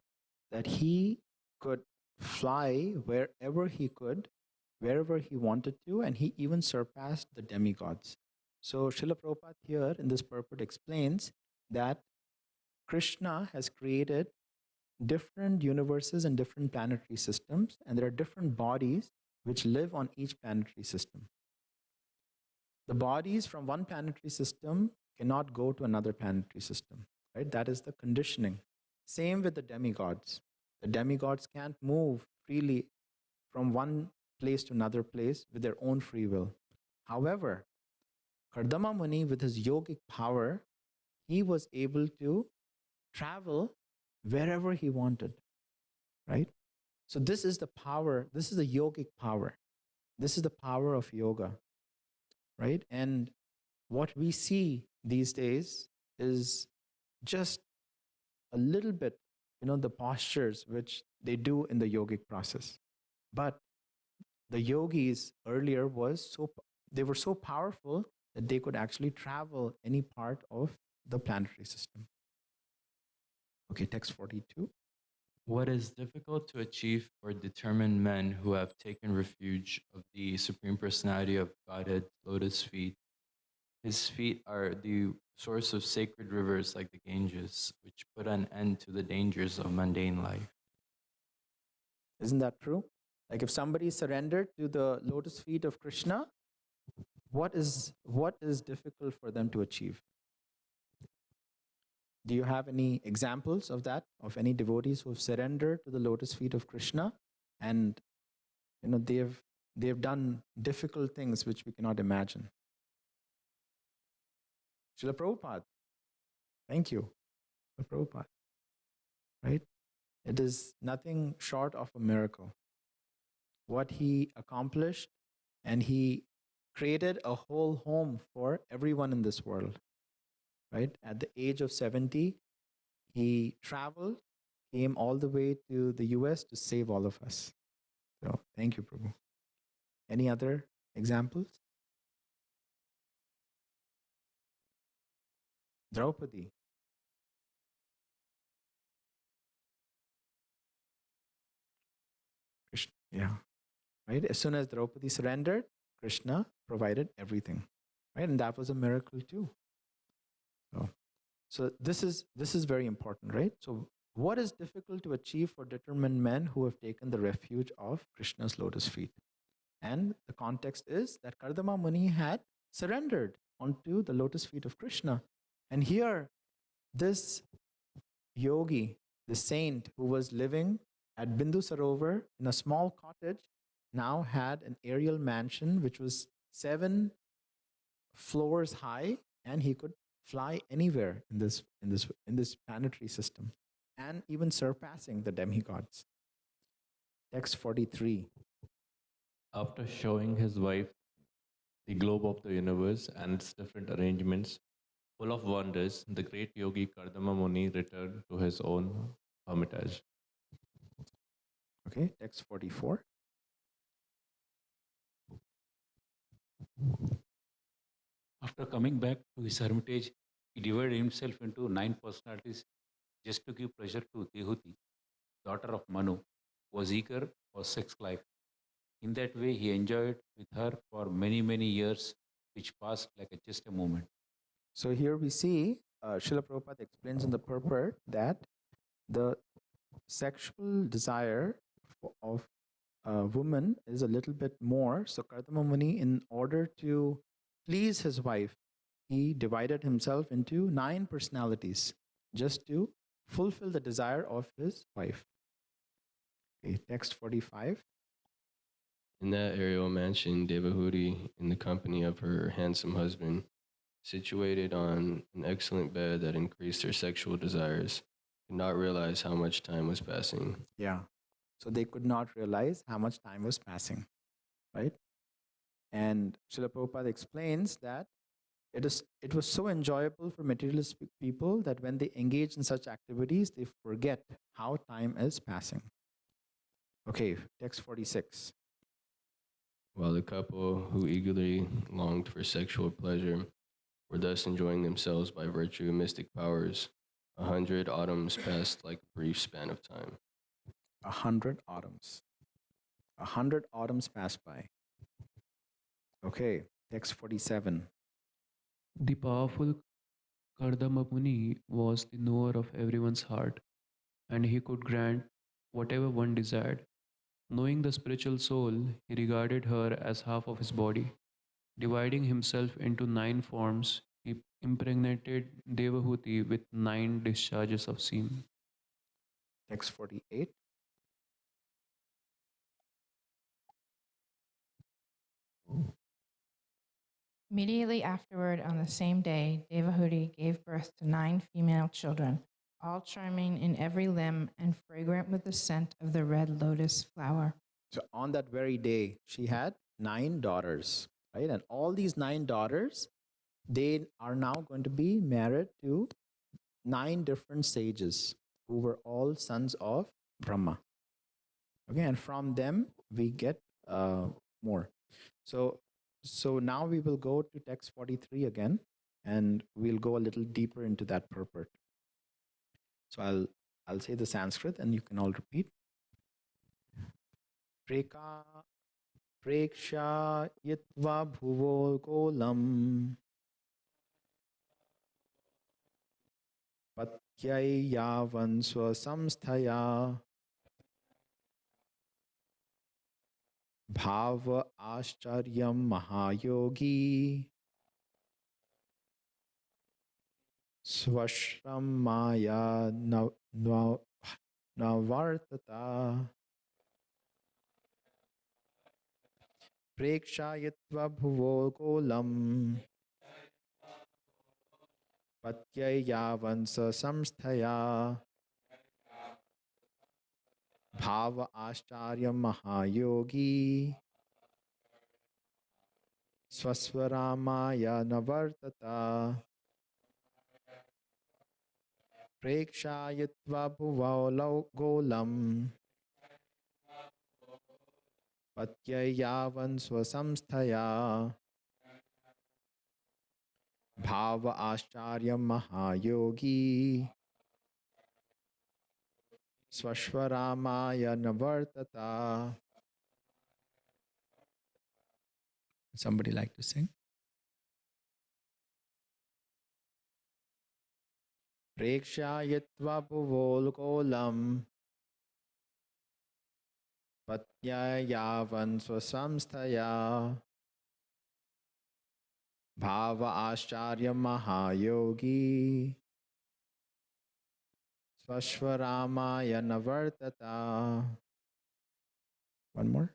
that he could fly wherever he could, wherever he wanted to, and he even surpassed the demigods. So Srila Prabhupada here in this purport explains that Krishna has created different universes and different planetary systems, and there are different bodies which live on each planetary system. The bodies from one planetary system cannot go to another planetary system, right? That is the conditioning. Same with the demigods. The demigods can't move freely from one place to another place with their own free will. However, Kardama Muni, with his yogic power, he was able to travel wherever he wanted, right? So this is the power, this is the yogic power. This is the power of yoga, right? And what we see these days is just a little bit, the postures which they do in the yogic process. But the yogis earlier they were so powerful that they could actually travel any part of the planetary system. Okay, text 42. What is difficult to achieve for determined men who have taken refuge of the Supreme Personality of Godhead's lotus feet. His feet are the source of sacred rivers like the Ganges, which put an end to the dangers of mundane life. Isn't that true? Like if somebody surrendered to the lotus feet of Krishna, what is difficult for them to achieve? Do you have any examples of that, of any devotees who have surrendered to the lotus feet of Krishna, and they've done difficult things which we cannot imagine? Srila Prabhupada. Thank you. Srila Prabhupada. Right? It is nothing short of a miracle. What he accomplished, and he created a whole home for everyone in this world. Right? At the age of 70, he traveled, came all the way to the US to save all of us. So thank you, Prabhu. Any other examples? Draupadi. Krishna, yeah. Right? As soon as Draupadi surrendered, Krishna provided everything. Right? And that was a miracle too. So this is very important, right? So what is difficult to achieve for determined men who have taken the refuge of Krishna's lotus feet? And the context is that Kardama Muni had surrendered onto the lotus feet of Krishna. And here, this yogi, the saint who was living at Bindu Sarovar in a small cottage, now had an aerial mansion which was 7 floors high, and he could fly anywhere in this planetary system, and even surpassing the demigods. Text 43. After showing his wife the globe of the universe and its different arrangements, full of wonders, the great yogi Kardama Muni returned to his own hermitage. Okay, text 44. After coming back to his hermitage, he divided himself into 9 personalities just to give pleasure to Dehuti, daughter of Manu, who was eager for sex life. In that way, he enjoyed with her for many, many years, which passed like just a moment. So here we see Srila Prabhupada explains in the purport that the sexual desire of a woman is a little bit more. So Kardama Muni, in order to please his wife, he divided himself into 9 personalities just to fulfill the desire of his wife. Okay, text 45. In that aerial mansion, Devahuti, in the company of her handsome husband, situated on an excellent bed that increased her sexual desires, could not realize how much time was passing. Yeah. So they could not realize how much time was passing, right? And Srila Prabhupada explains that it was so enjoyable for materialistic people that when they engage in such activities, they forget how time is passing. Okay, text 46. While the couple who eagerly longed for sexual pleasure were thus enjoying themselves by virtue of mystic powers, 100 autumns passed like a brief span of time. 100 autumns. 100 autumns passed by. Okay, text 47. The powerful Kardama Muni was the knower of everyone's heart, and he could grant whatever one desired. Knowing the spiritual soul, he regarded her as half of his body. Dividing himself into 9 forms, he impregnated Devahuti with 9 discharges of semen. Text 48. Immediately afterward, on the same day, Devahuti gave birth to 9 female children, all charming in every limb and fragrant with the scent of the red lotus flower. So on that very day, she had 9 daughters, right? And all these 9 daughters, they are now going to be married to 9 different sages who were all sons of Brahma. Okay, and from them we get more. So now we will go to text 43 again, and we'll go a little deeper into that purport. So I'll say the Sanskrit, and you can all repeat. Preksha yitva bhuvo kolam patyai yavan swasamsthaya Bhava Ashcharyam Mahayogi Swashram Maya Navartata Prekshayatva Bhuvo Kolam Patyaya Samsthaya Bhava Ashcharyam Mahayogi Swaswaramaya Navartata Prekshayatva Bhuvo Golam Patyayavan Swasamsthaya Bhava Ashcharyam Mahayogi Swashwaramaya Navartata. Somebody like to sing? Prekshayatva Bhuvolkolam Patyayavan Swasamsthaya Bhava Ashcharyam Mahayogi Swashwaramaya Navartata. One more.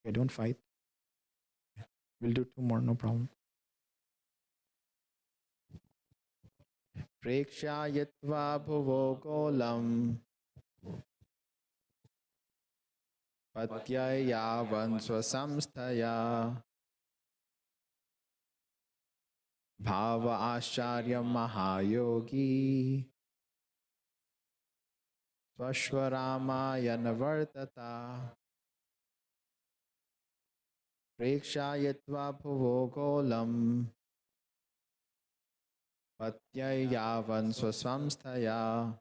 Okay, don't fight. We'll do two more, no problem. Prekshayatva bhuvo kolam Patyayavan swasamsthaya Bhava Ashcharyam Mahayogi Swashwaramaya Navartata. Prekshayatva bhuvo kolam Patyayavan swaswamsthaya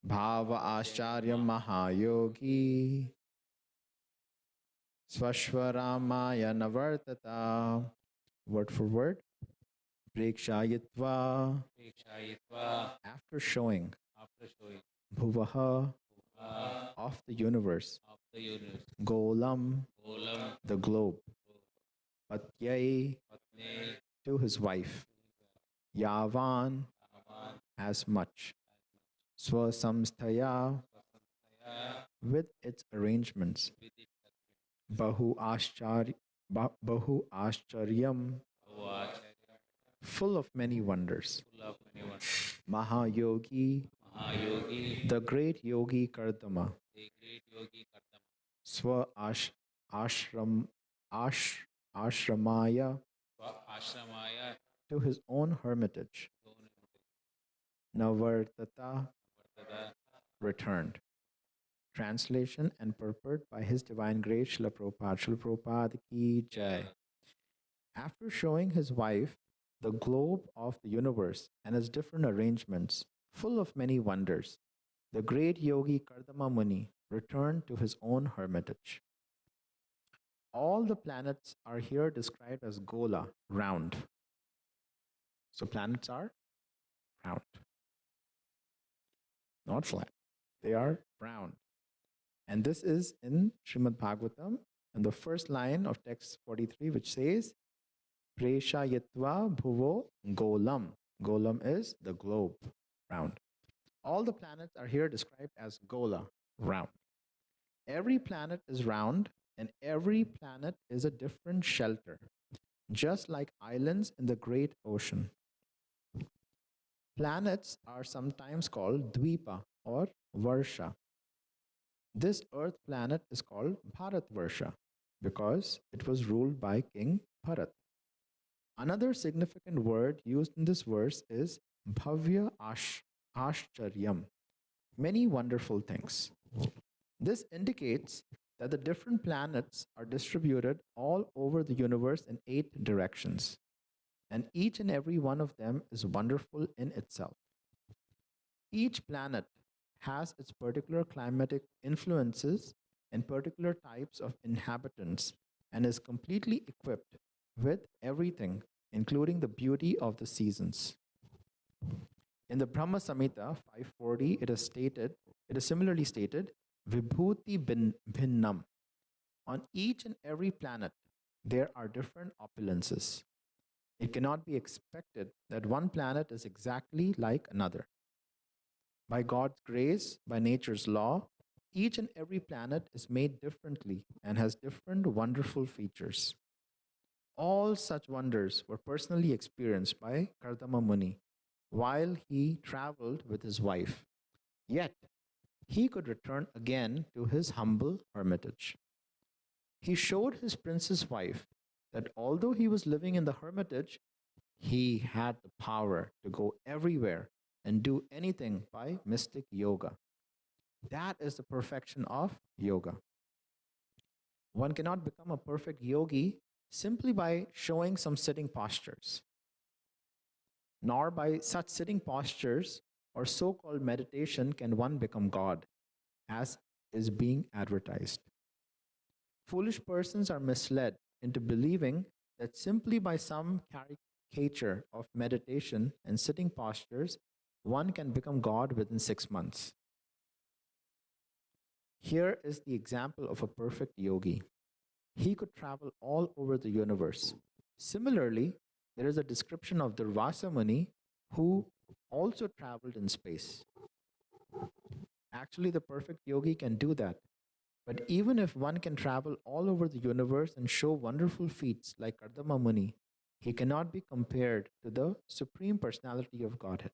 Bhava Ashcharyam Mahayogi Swashwaramaya Navartata. Word for word. Prekshayatva. After showing. Bhuvaha. Of the universe. Golam. The globe. Patyai. To his wife. Yavan. As much. Swasamsthaya. With its arrangements. Bahu Ashcharyam. Full of many wonders. Mahayogi. The great yogi Kardama. Ashramaya. To his own hermitage. Navartata. Returned. Translation and purport by His Divine Grace Srila Prabhupada. Srila Prabhupada ki jai. After showing his wife the globe of the universe and its different arrangements, full of many wonders, the great yogi Kardama Muni returned to his own hermitage. All the planets are here described as gola, round. So planets are round, not flat. They are round. And this is in Srimad Bhagavatam, in the first line of text 43, which says, Preshayatva bhuvo golam. Golam is the globe, round. All the planets are here described as gola, round. Every planet is round, and every planet is a different shelter, just like islands in the great ocean. Planets are sometimes called Dvipa or Varsha. This earth planet is called Bharatvarsha because it was ruled by King Bharat. Another significant word used in this verse is Bhavya Ashcharyam, many wonderful things. This indicates that the different planets are distributed all over the universe in 8 directions, and each and every one of them is wonderful in itself. Each planet has its particular climatic influences and particular types of inhabitants and is completely equipped with everything, including the beauty of the seasons. In the Brahma Samhita 540, it is similarly stated, Vibhuti Bhinnam. On each and every planet, there are different opulences. It cannot be expected that one planet is exactly like another. By God's grace, by nature's law, each and every planet is made differently and has different wonderful features. All such wonders were personally experienced by Kardama Muni while he traveled with his wife. Yet, he could return again to his humble hermitage. He showed his princess wife that although he was living in the hermitage, he had the power to go everywhere and do anything by mystic yoga. That is the perfection of yoga. One cannot become a perfect yogi simply by showing some sitting postures, nor by such sitting postures or so called meditation can one become God, as is being advertised. Foolish persons are misled into believing that simply by some caricature of meditation and sitting postures, one can become God within 6 months. Here is the example of a perfect yogi. He could travel all over the universe. Similarly, there is a description of Durvasa Muni who also traveled in space. Actually, the perfect yogi can do that. But even if one can travel all over the universe and show wonderful feats like Kardama Muni, he cannot be compared to the Supreme Personality of Godhead,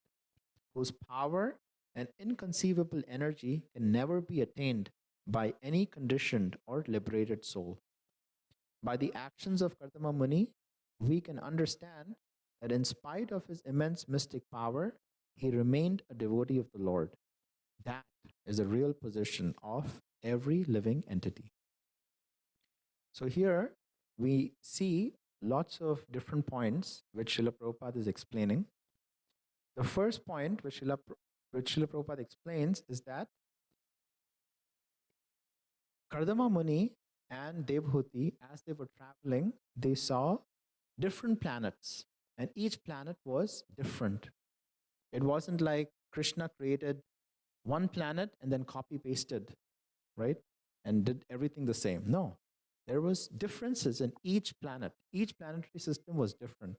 whose power and inconceivable energy can never be attained by any conditioned or liberated soul. By the actions of Kardama Muni, we can understand that in spite of his immense mystic power, he remained a devotee of the Lord. That is the real position of every living entity. So here we see lots of different points which Srila Prabhupada is explaining. The first point which Srila Prabhupada explains is that Kardama Muni and Devhuti, as they were traveling, they saw different planets, and each planet was different. It wasn't like Krishna created one planet and then copy pasted, right? And did everything the same. No, there was differences in each planet. Each planetary system was different.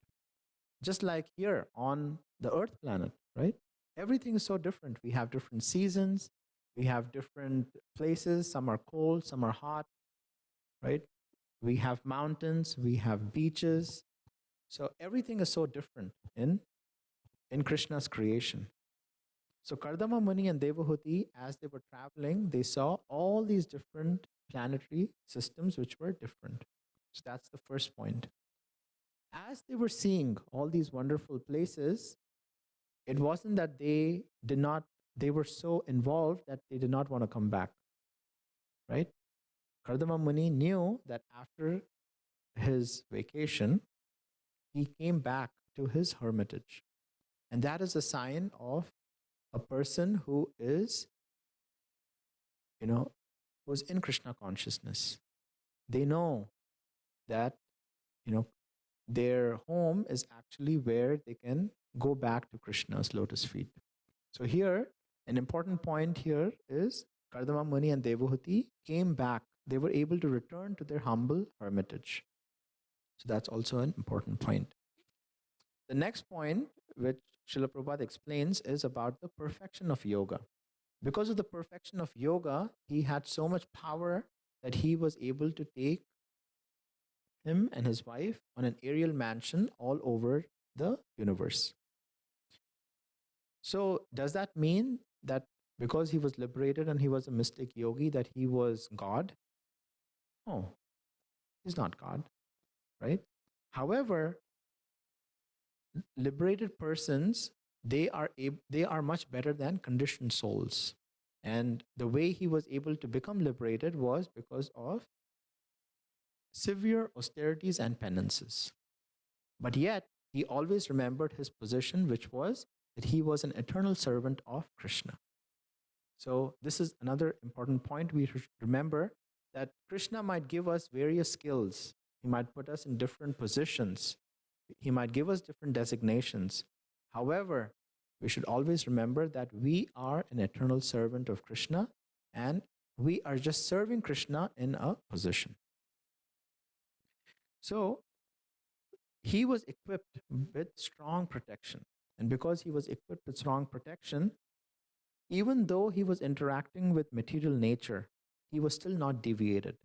Just like here on the Earth planet, right? Everything is so different. We have different seasons, we have different places. Some are cold, some are hot, right? We have mountains, we have beaches. So everything is so different in Krishna's creation. So Kardama Muni and Devahuti, as they were traveling, they saw all these different planetary systems which were different. So that's the first point. As they were seeing all these wonderful places, it wasn't that they were so involved that they did not want to come back, right? Kardama Muni knew that after his vacation, he came back to his hermitage. And that is a sign of a person who is, who's in Krishna consciousness. They know that, their home is actually where they can go back to Krishna's lotus feet. So here, an important point here is Kardama Muni and Devahuti came back. They were able to return to their humble hermitage. So that's also an important point. The next point, which Srila Prabhupada explains, is about the perfection of yoga. Because of the perfection of yoga, he had so much power that he was able to take him and his wife on an aerial mansion all over the universe. So does that mean that because he was liberated and he was a mystic yogi that he was God? No, he's not God, right? However, liberated persons, they are much better than conditioned souls. And the way he was able to become liberated was because of severe austerities and penances. But yet, he always remembered his position, which was that he was an eternal servant of Krishna. So this is another important point we should remember, that Krishna might give us various skills. He might put us in different positions. He might give us different designations. However, We should always remember that we are an eternal servant of Krishna and we are just serving Krishna in a position. So he was equipped with strong protection. And because he was equipped with strong protection, even though he was interacting with material nature, he was still not deviated,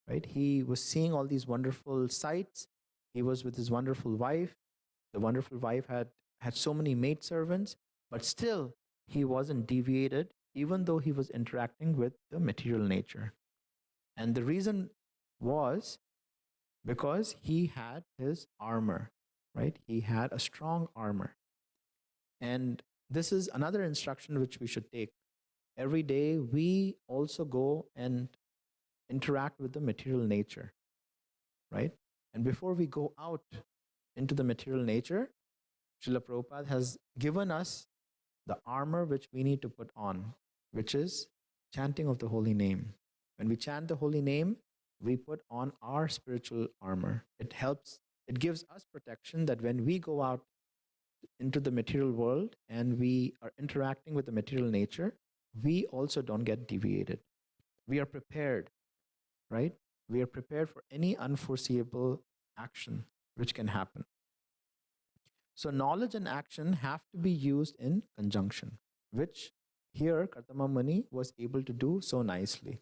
right? He was seeing all these wonderful sights. He was with his wonderful wife. The wonderful wife had so many maidservants, but still he wasn't deviated, even though he was interacting with the material nature. And the reason was because he had his armor, right? He had a strong armor. And this is another instruction which we should take. Every day we also go and interact with the material nature, right? And before we go out into the material nature, Srila Prabhupada has given us the armor which we need to put on, which is chanting of the holy name. When we chant the holy name, we put on our spiritual armor. It helps, it gives us protection that when we go out into the material world and we are interacting with the material nature, we also don't get deviated. We are prepared, right? We are prepared for any unforeseeable action which can happen. So knowledge and action have to be used in conjunction, which here Kartama Muni was able to do so nicely.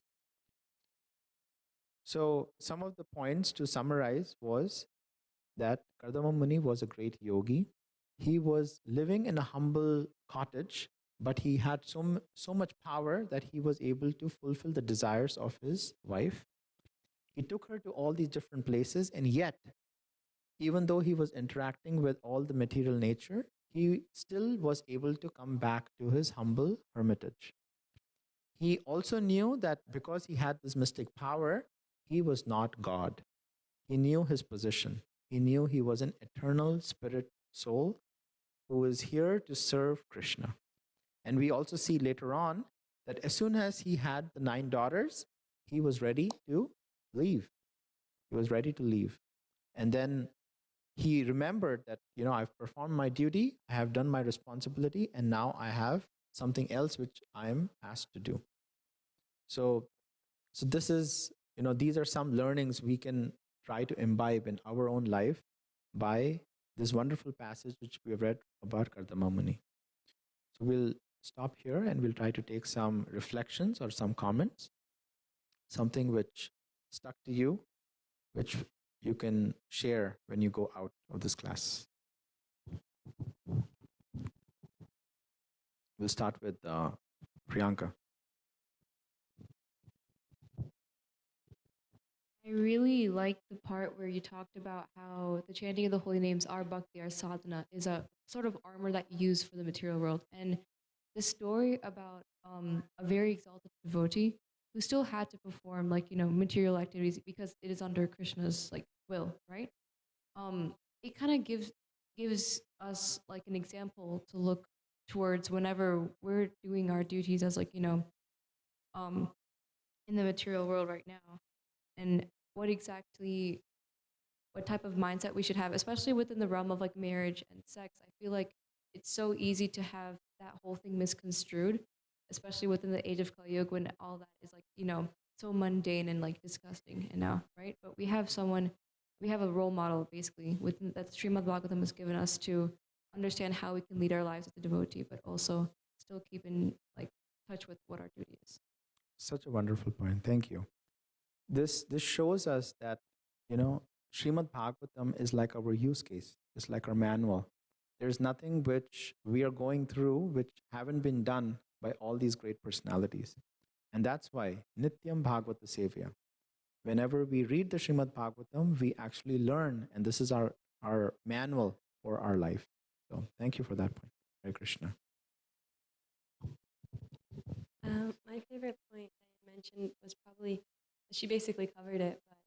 So some of the points to summarize was that Kardama Muni was a great yogi. He was living in a humble cottage, but he had so much power that he was able to fulfill the desires of his wife. He took her to all these different places, and yet, even though he was interacting with all the material nature, he still was able to come back to his humble hermitage. He also knew that because he had this mystic power, he was not God. He knew his position. He knew he was an eternal spirit soul who is here to serve Krishna. And we also see later on that as soon as he had the 9 daughters, he was ready to leave. He was ready to leave. And then he remembered that, I've performed my duty, I have done my responsibility, and now I have something else which I am asked to do. So this is, these are some learnings we can try to imbibe in our own life by this wonderful passage which we have read about Kardama Muni. So we'll stop here and we'll try to take some reflections or some comments, something which stuck to you, which you can share when you go out of this class. We'll start with Priyanka. I really like the part where you talked about how the chanting of the holy names, our bhakti, our sadhana, is a sort of armor that you use for the material world. And the story about a very exalted devotee who still had to perform material activities because it is under Krishna's will, right? It kind of gives us an example to look towards whenever we're doing our duties as in the material world right now, and what type of mindset we should have, especially within the realm of marriage and sex. I feel like it's so easy to have that whole thing misconstrued, especially within the age of Kali Yuga when all that is so mundane and disgusting and now, right? But we have a role model basically that Srimad Bhagavatam has given us to understand how we can lead our lives as a devotee, but also still keep in touch with what our duty is. Such a wonderful point. Thank you. This shows us that, Srimad Bhagavatam is like our use case. It's like our manual. There's nothing which we are going through which haven't been done by all these great personalities. And that's why Nityam Bhagavata Sevya. Whenever we read the Srimad Bhagavatam, we actually learn, and this is our manual for our life. So thank you for that point. Hare Krishna. My favorite point that I mentioned was probably, she basically covered it, but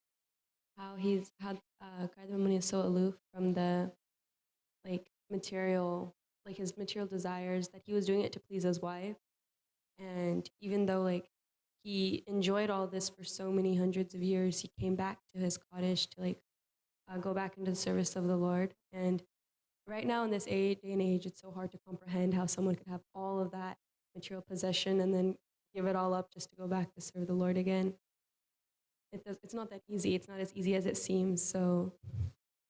how Kardama Muni is so aloof from the material, his material desires, that he was doing it to please his wife. And even though he enjoyed all this for so many hundreds of years, he came back to his cottage to go back into the service of the Lord. And right now in this day and age, it's so hard to comprehend how someone could have all of that material possession and then give it all up just to go back to serve the Lord again. It's not that easy. It's not as easy as it seems. So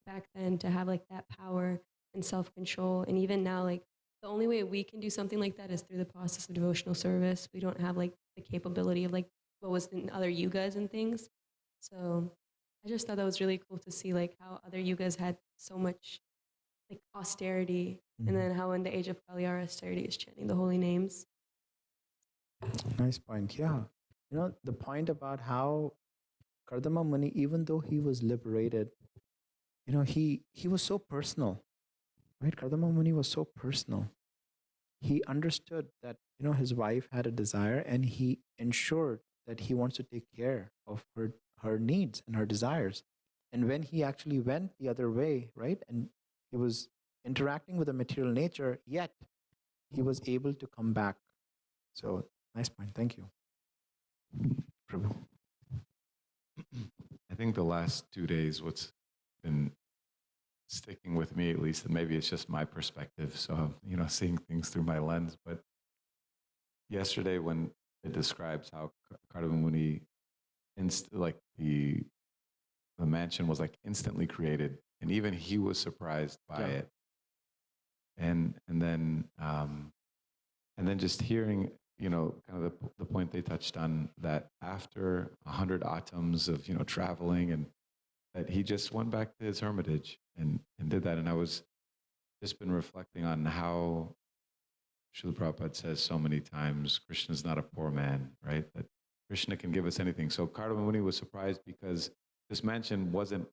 back then, to have like that power and self-control, and even now, like the only way we can do something like that is through the process of devotional service. We don't have like the capability of like what was in other yugas and things. So I just thought that was really cool to see like how other yugas had so much like austerity, and then how in the age of Kali our austerity is chanting the holy names. Nice point. Yeah. You know, the point about how Kardama Muni, even though he was liberated, you know, he was so personal, right? Kardama Muni was so personal. He understood that, you know, his wife had a desire, and he ensured that he wants to take care of her needs and her desires. And when he actually went the other way, right, and he was interacting with the material nature, yet he was able to come back. So nice point. Thank you, Prabhu. I think the last 2 days, what's been sticking with me, at least, and maybe it's just my perspective, so I'm, you know, seeing things through my lens, but yesterday when it describes how Kardama Muni, like the mansion was like instantly created, and even he was surprised by it, and then just hearing, you know, kind of the point they touched on, that after 100 autumns of, you know, traveling, and that he just went back to his hermitage and did that. And I was just been reflecting on how Srila Prabhupada says so many times, Krishna's not a poor man, right? That Krishna can give us anything. So Kardama Muni was surprised because this mansion wasn't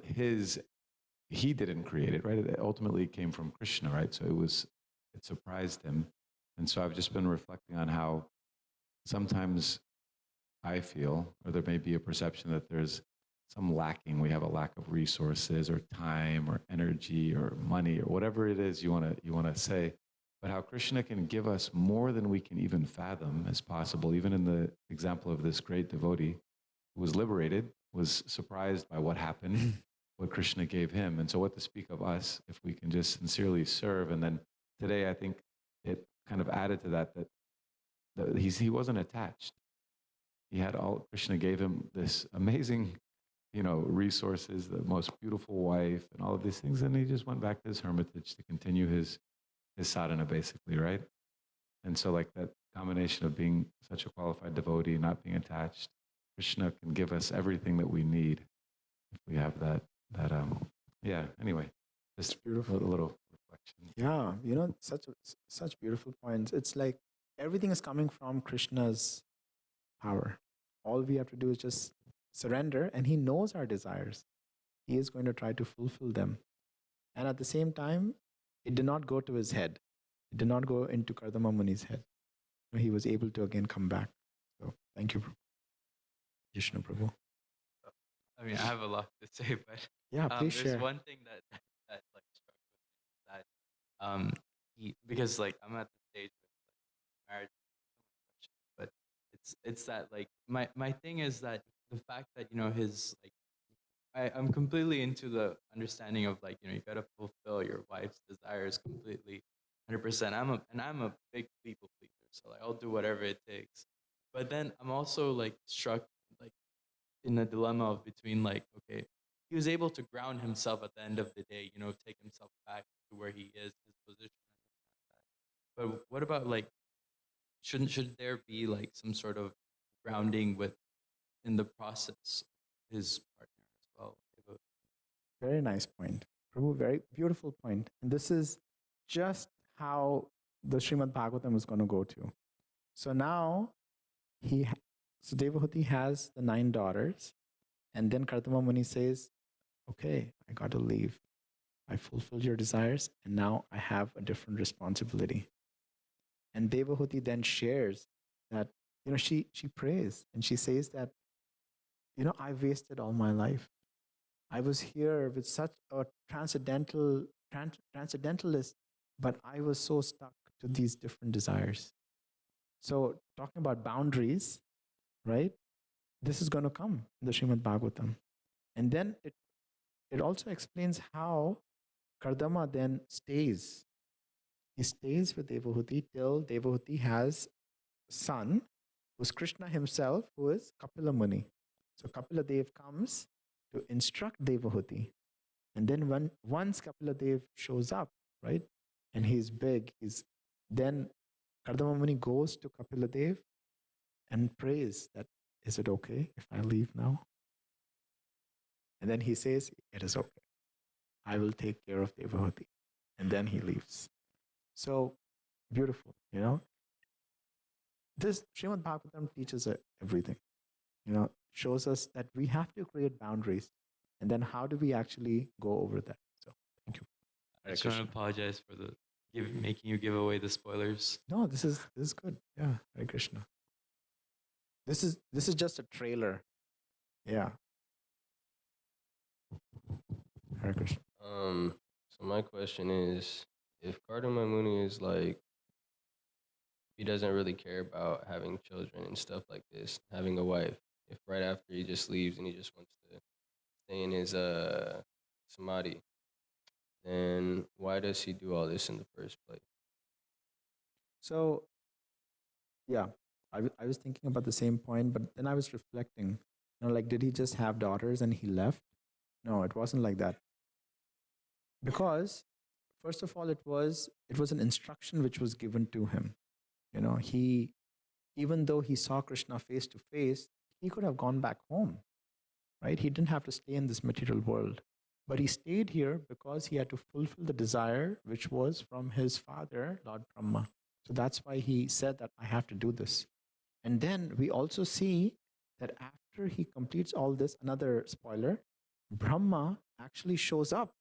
his, he didn't create it, right? It ultimately came from Krishna, right? So it surprised him. And so I've just been reflecting on how sometimes I feel, or there may be a perception that there's some lacking. We have a lack of resources or time or energy or money or whatever it is you want to say. But how Krishna can give us more than we can even fathom as possible. Even in the example of this great devotee who was liberated, was surprised by what happened, what Krishna gave him. And so what to speak of us if we can just sincerely serve. And then today I think it kind of added to that he wasn't attached. He had all, Krishna gave him this amazing, you know, resources, the most beautiful wife and all of these things. And he just went back to his hermitage to continue his sadhana, basically, right? And so like that combination of being such a qualified devotee, not being attached, Krishna can give us everything that we need if we have that yeah, anyway, just beautiful little reflection. Yeah, you know, such beautiful points. It's like everything is coming from Krishna's power. All we have to do is just surrender, and he knows our desires. He is going to try to fulfill them. And at the same time, it did not go to his head. It did not go into Kardama Muni's head. He was able to again come back. So thank you, Vishnu Prabhu. I mean, I have a lot to say, but yeah, please there's share. one thing that like struck with me, that because like I'm at the stage with like marriage, but it's that like my thing is that the fact that, you know, his like I'm completely into the understanding of like, you know, you got to fulfill your wife's desires completely, 100%. I'm a big people pleaser, so like I'll do whatever it takes. But then I'm also like struck like in a dilemma of between like, okay, he was able to ground himself at the end of the day, you know, take himself back to where he is, his position. But what about like, should there be like some sort of grounding with in the process of his partner as well? Very nice point. Prabhu, very beautiful point. And this is just how the Srimad Bhagavatam is going to go to. So now, so Devahuti has the 9 daughters, and then Kardama Muni says, okay, I got to leave. I fulfilled your desires, and now I have a different responsibility. And Devahuti then shares that, you know, she prays, and she says that, you know, I wasted all my life. I was here with such a transcendentalist, but I was so stuck to these different desires. So talking about boundaries, right? This is going to come in the Srimad Bhagavatam. And then it also explains how Kardama then stays. He stays with Devahuti till Devahuti has a son, who's Krishna himself, who is Kapila Muni. So Kapila Dev comes to instruct Devahuti. And then once Kapila Dev shows up, right, and he's big, then Kardama Muni goes to Kapila Dev and prays that, is it okay if I leave now? And then he says, it is okay. I will take care of Devahuti. And then he leaves. So beautiful, This Srimad Bhagavatam teaches everything, shows us that we have to create boundaries. And then how do we actually go over that? So thank you. I just want to apologize for making you give away the spoilers. No, this is good. Yeah, Hare Krishna. This is just a trailer. Yeah. Hare Krishna. So my question is, if Kardama Muni is like, he doesn't really care about having children and stuff like this, having a wife, if right after he just leaves and he just wants to stay in his samadhi, then why does he do all this in the first place? So, yeah, I was thinking about the same point, but then I was reflecting, like, did he just have daughters and he left? No, it wasn't like that. Because, first of all, it was an instruction which was given to him. Even though he saw Krishna face to face, he could have gone back home, right? He didn't have to stay in this material world. But he stayed here because he had to fulfill the desire which was from his father, Lord Brahma. So that's why he said that I have to do this. And then we also see that after he completes all this, another spoiler, Brahma actually shows up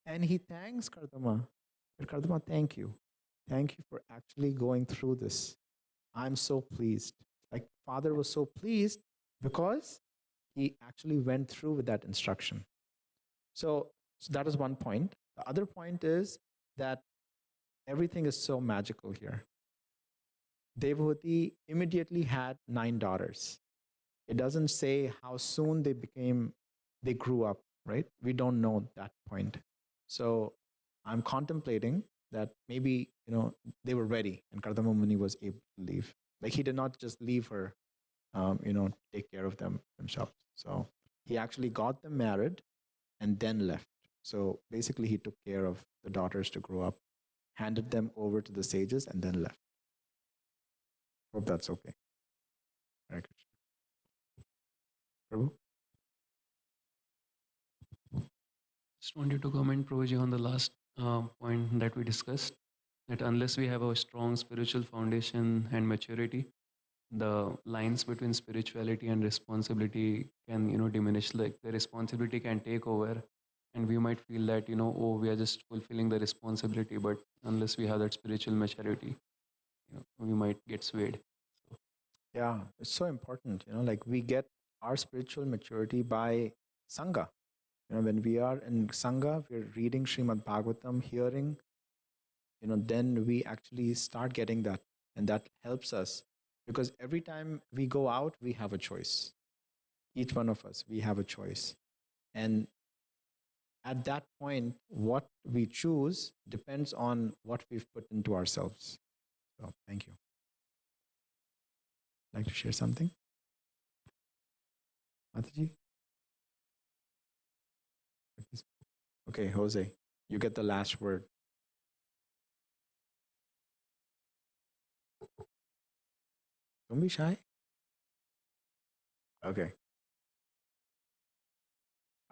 and he thanks Kardama. Kardama, thank you. Thank you for actually going through this. I'm so pleased. Like, father was so pleased because he actually went through with that instruction. So that is one point. The other point is that everything is so magical here. Devahuti immediately had 9 daughters. It doesn't say how soon they grew up, right? We don't know that point. So I'm contemplating that maybe, they were ready and Kardama Muni was able to leave. Like, he did not just leave her, take care of them himself. So he actually got them married and then left. So basically, he took care of the daughters to grow up, handed them over to the sages, and then left. Hope that's okay. Hare Krishna. Prabhu? Just wanted to comment, Prabhuji, on the last point that we discussed, that unless we have a strong spiritual foundation and maturity, the lines between spirituality and responsibility can, diminish. Like, the responsibility can take over, and we might feel that, oh, we are just fulfilling the responsibility, but unless we have that spiritual maturity, we might get swayed. So, yeah, it's so important. Like, we get our spiritual maturity by Sangha. When we are in Sangha, we're reading Srimad Bhagavatam, hearing, then we actually start getting that. And that helps us because every time we go out, we have a choice. Each one of us, we have a choice. And at that point, what we choose depends on what we've put into ourselves. So, thank you. Like to share something? Mataji? Okay, Jose, you get the last word. Don't be shy. Okay.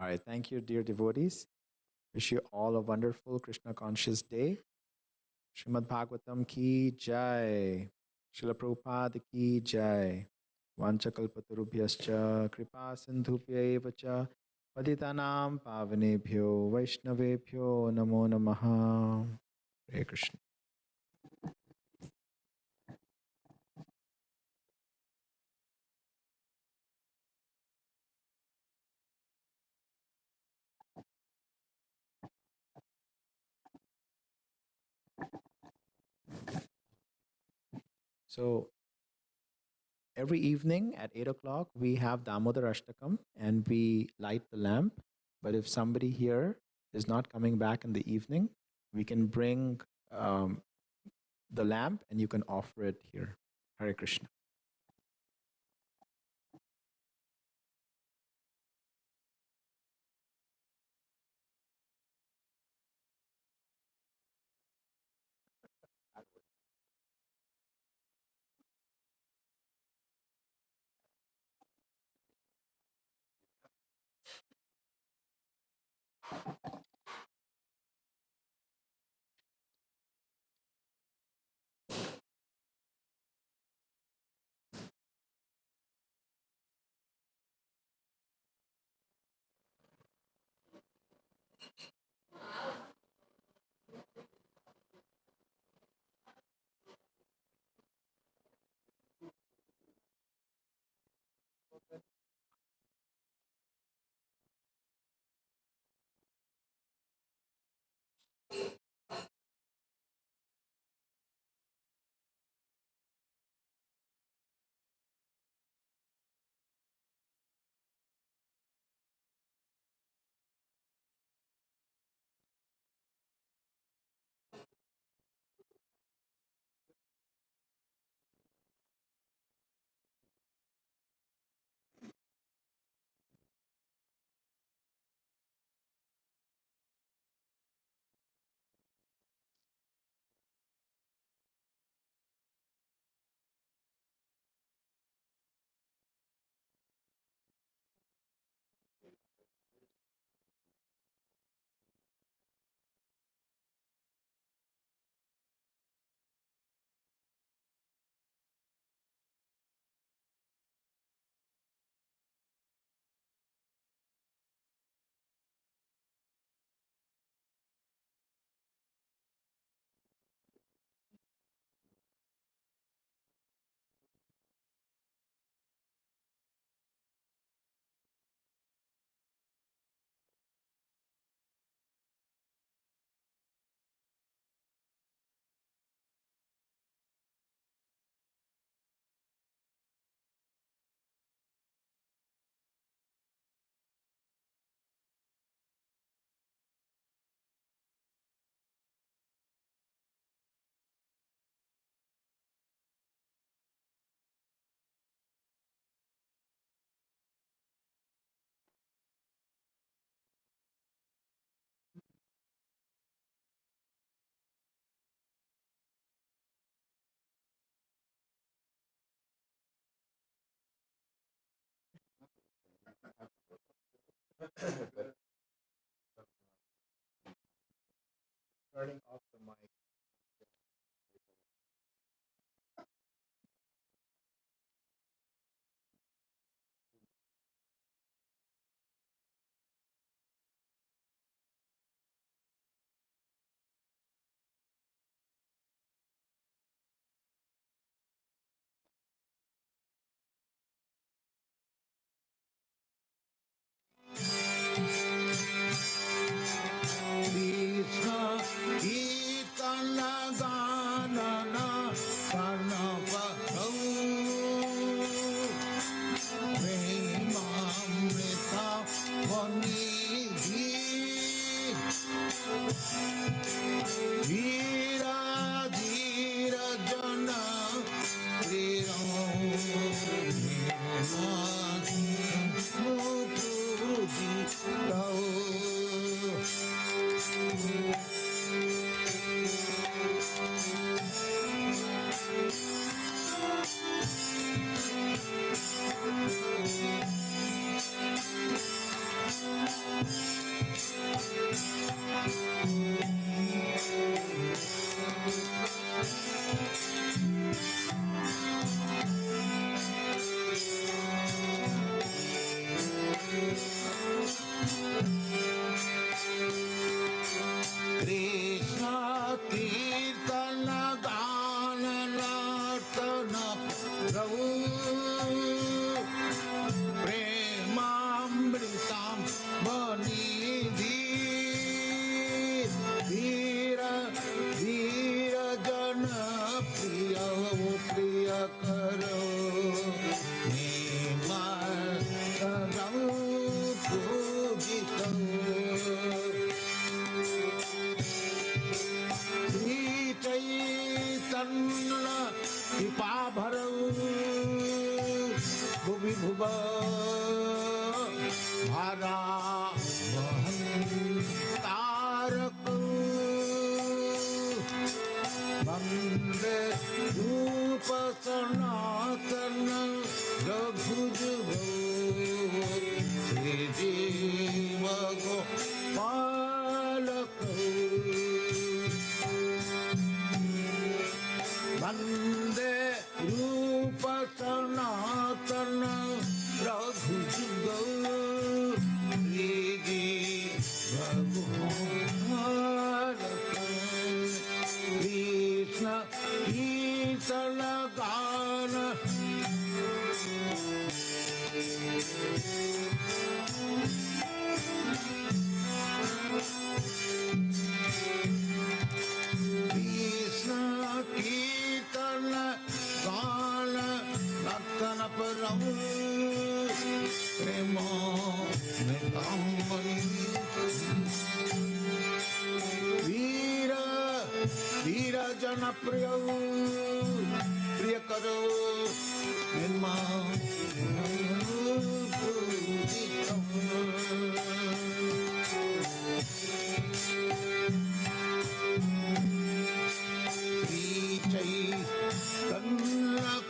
All right. Thank you, dear devotees. Wish you all a wonderful Krishna conscious day. Srimad Bhagavatam ki jai. Srila Prabhupada ki jai. Vanchakalpatarubhyascha kripa sindhubhya eva cha patitanam pavanebhyo vaishnavebhyo namo namaha. Hare Krishna. So every evening at 8 o'clock, we have Damodar Ashtakam and we light the lamp. But if somebody here is not coming back in the evening, we can bring the lamp and you can offer it here. Hare Krishna. Turning off the mic. Krishna Kirtan वन्दे रूप सनातन रघुजुगो श्रीजीव गोपालक वन्दे रूप सनातन रघुजुगो श्रीजीव गोपालक कृष्ण कीर्तन गान कृष्ण कीर्तन गान नर्तन परम प्रेम वीर वीर जन प्रिय प्रिय करो निर्मा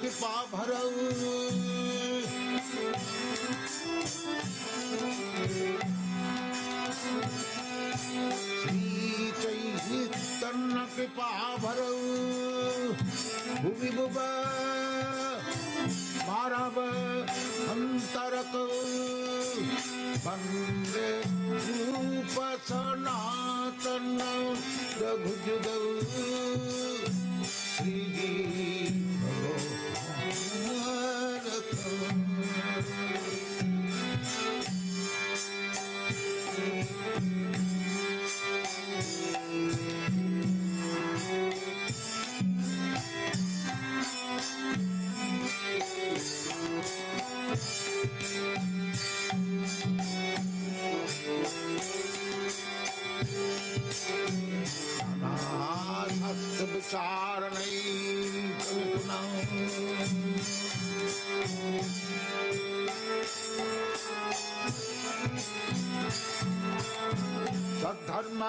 कृपा भरऊ तन्न कृपा भरऊ भुवि भुव मारव अंतरक वन्दे रूप सनातन रघुजुगो श्रीजीव गोपालक अनाथ विचार नहीं सद्धर्म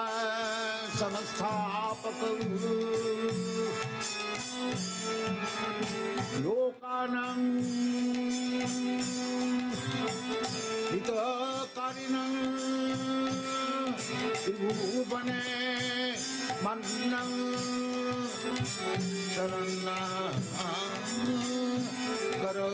संस्थापक लोकानां हितकारिणं त्रिभुवने मन्नं शरणं करो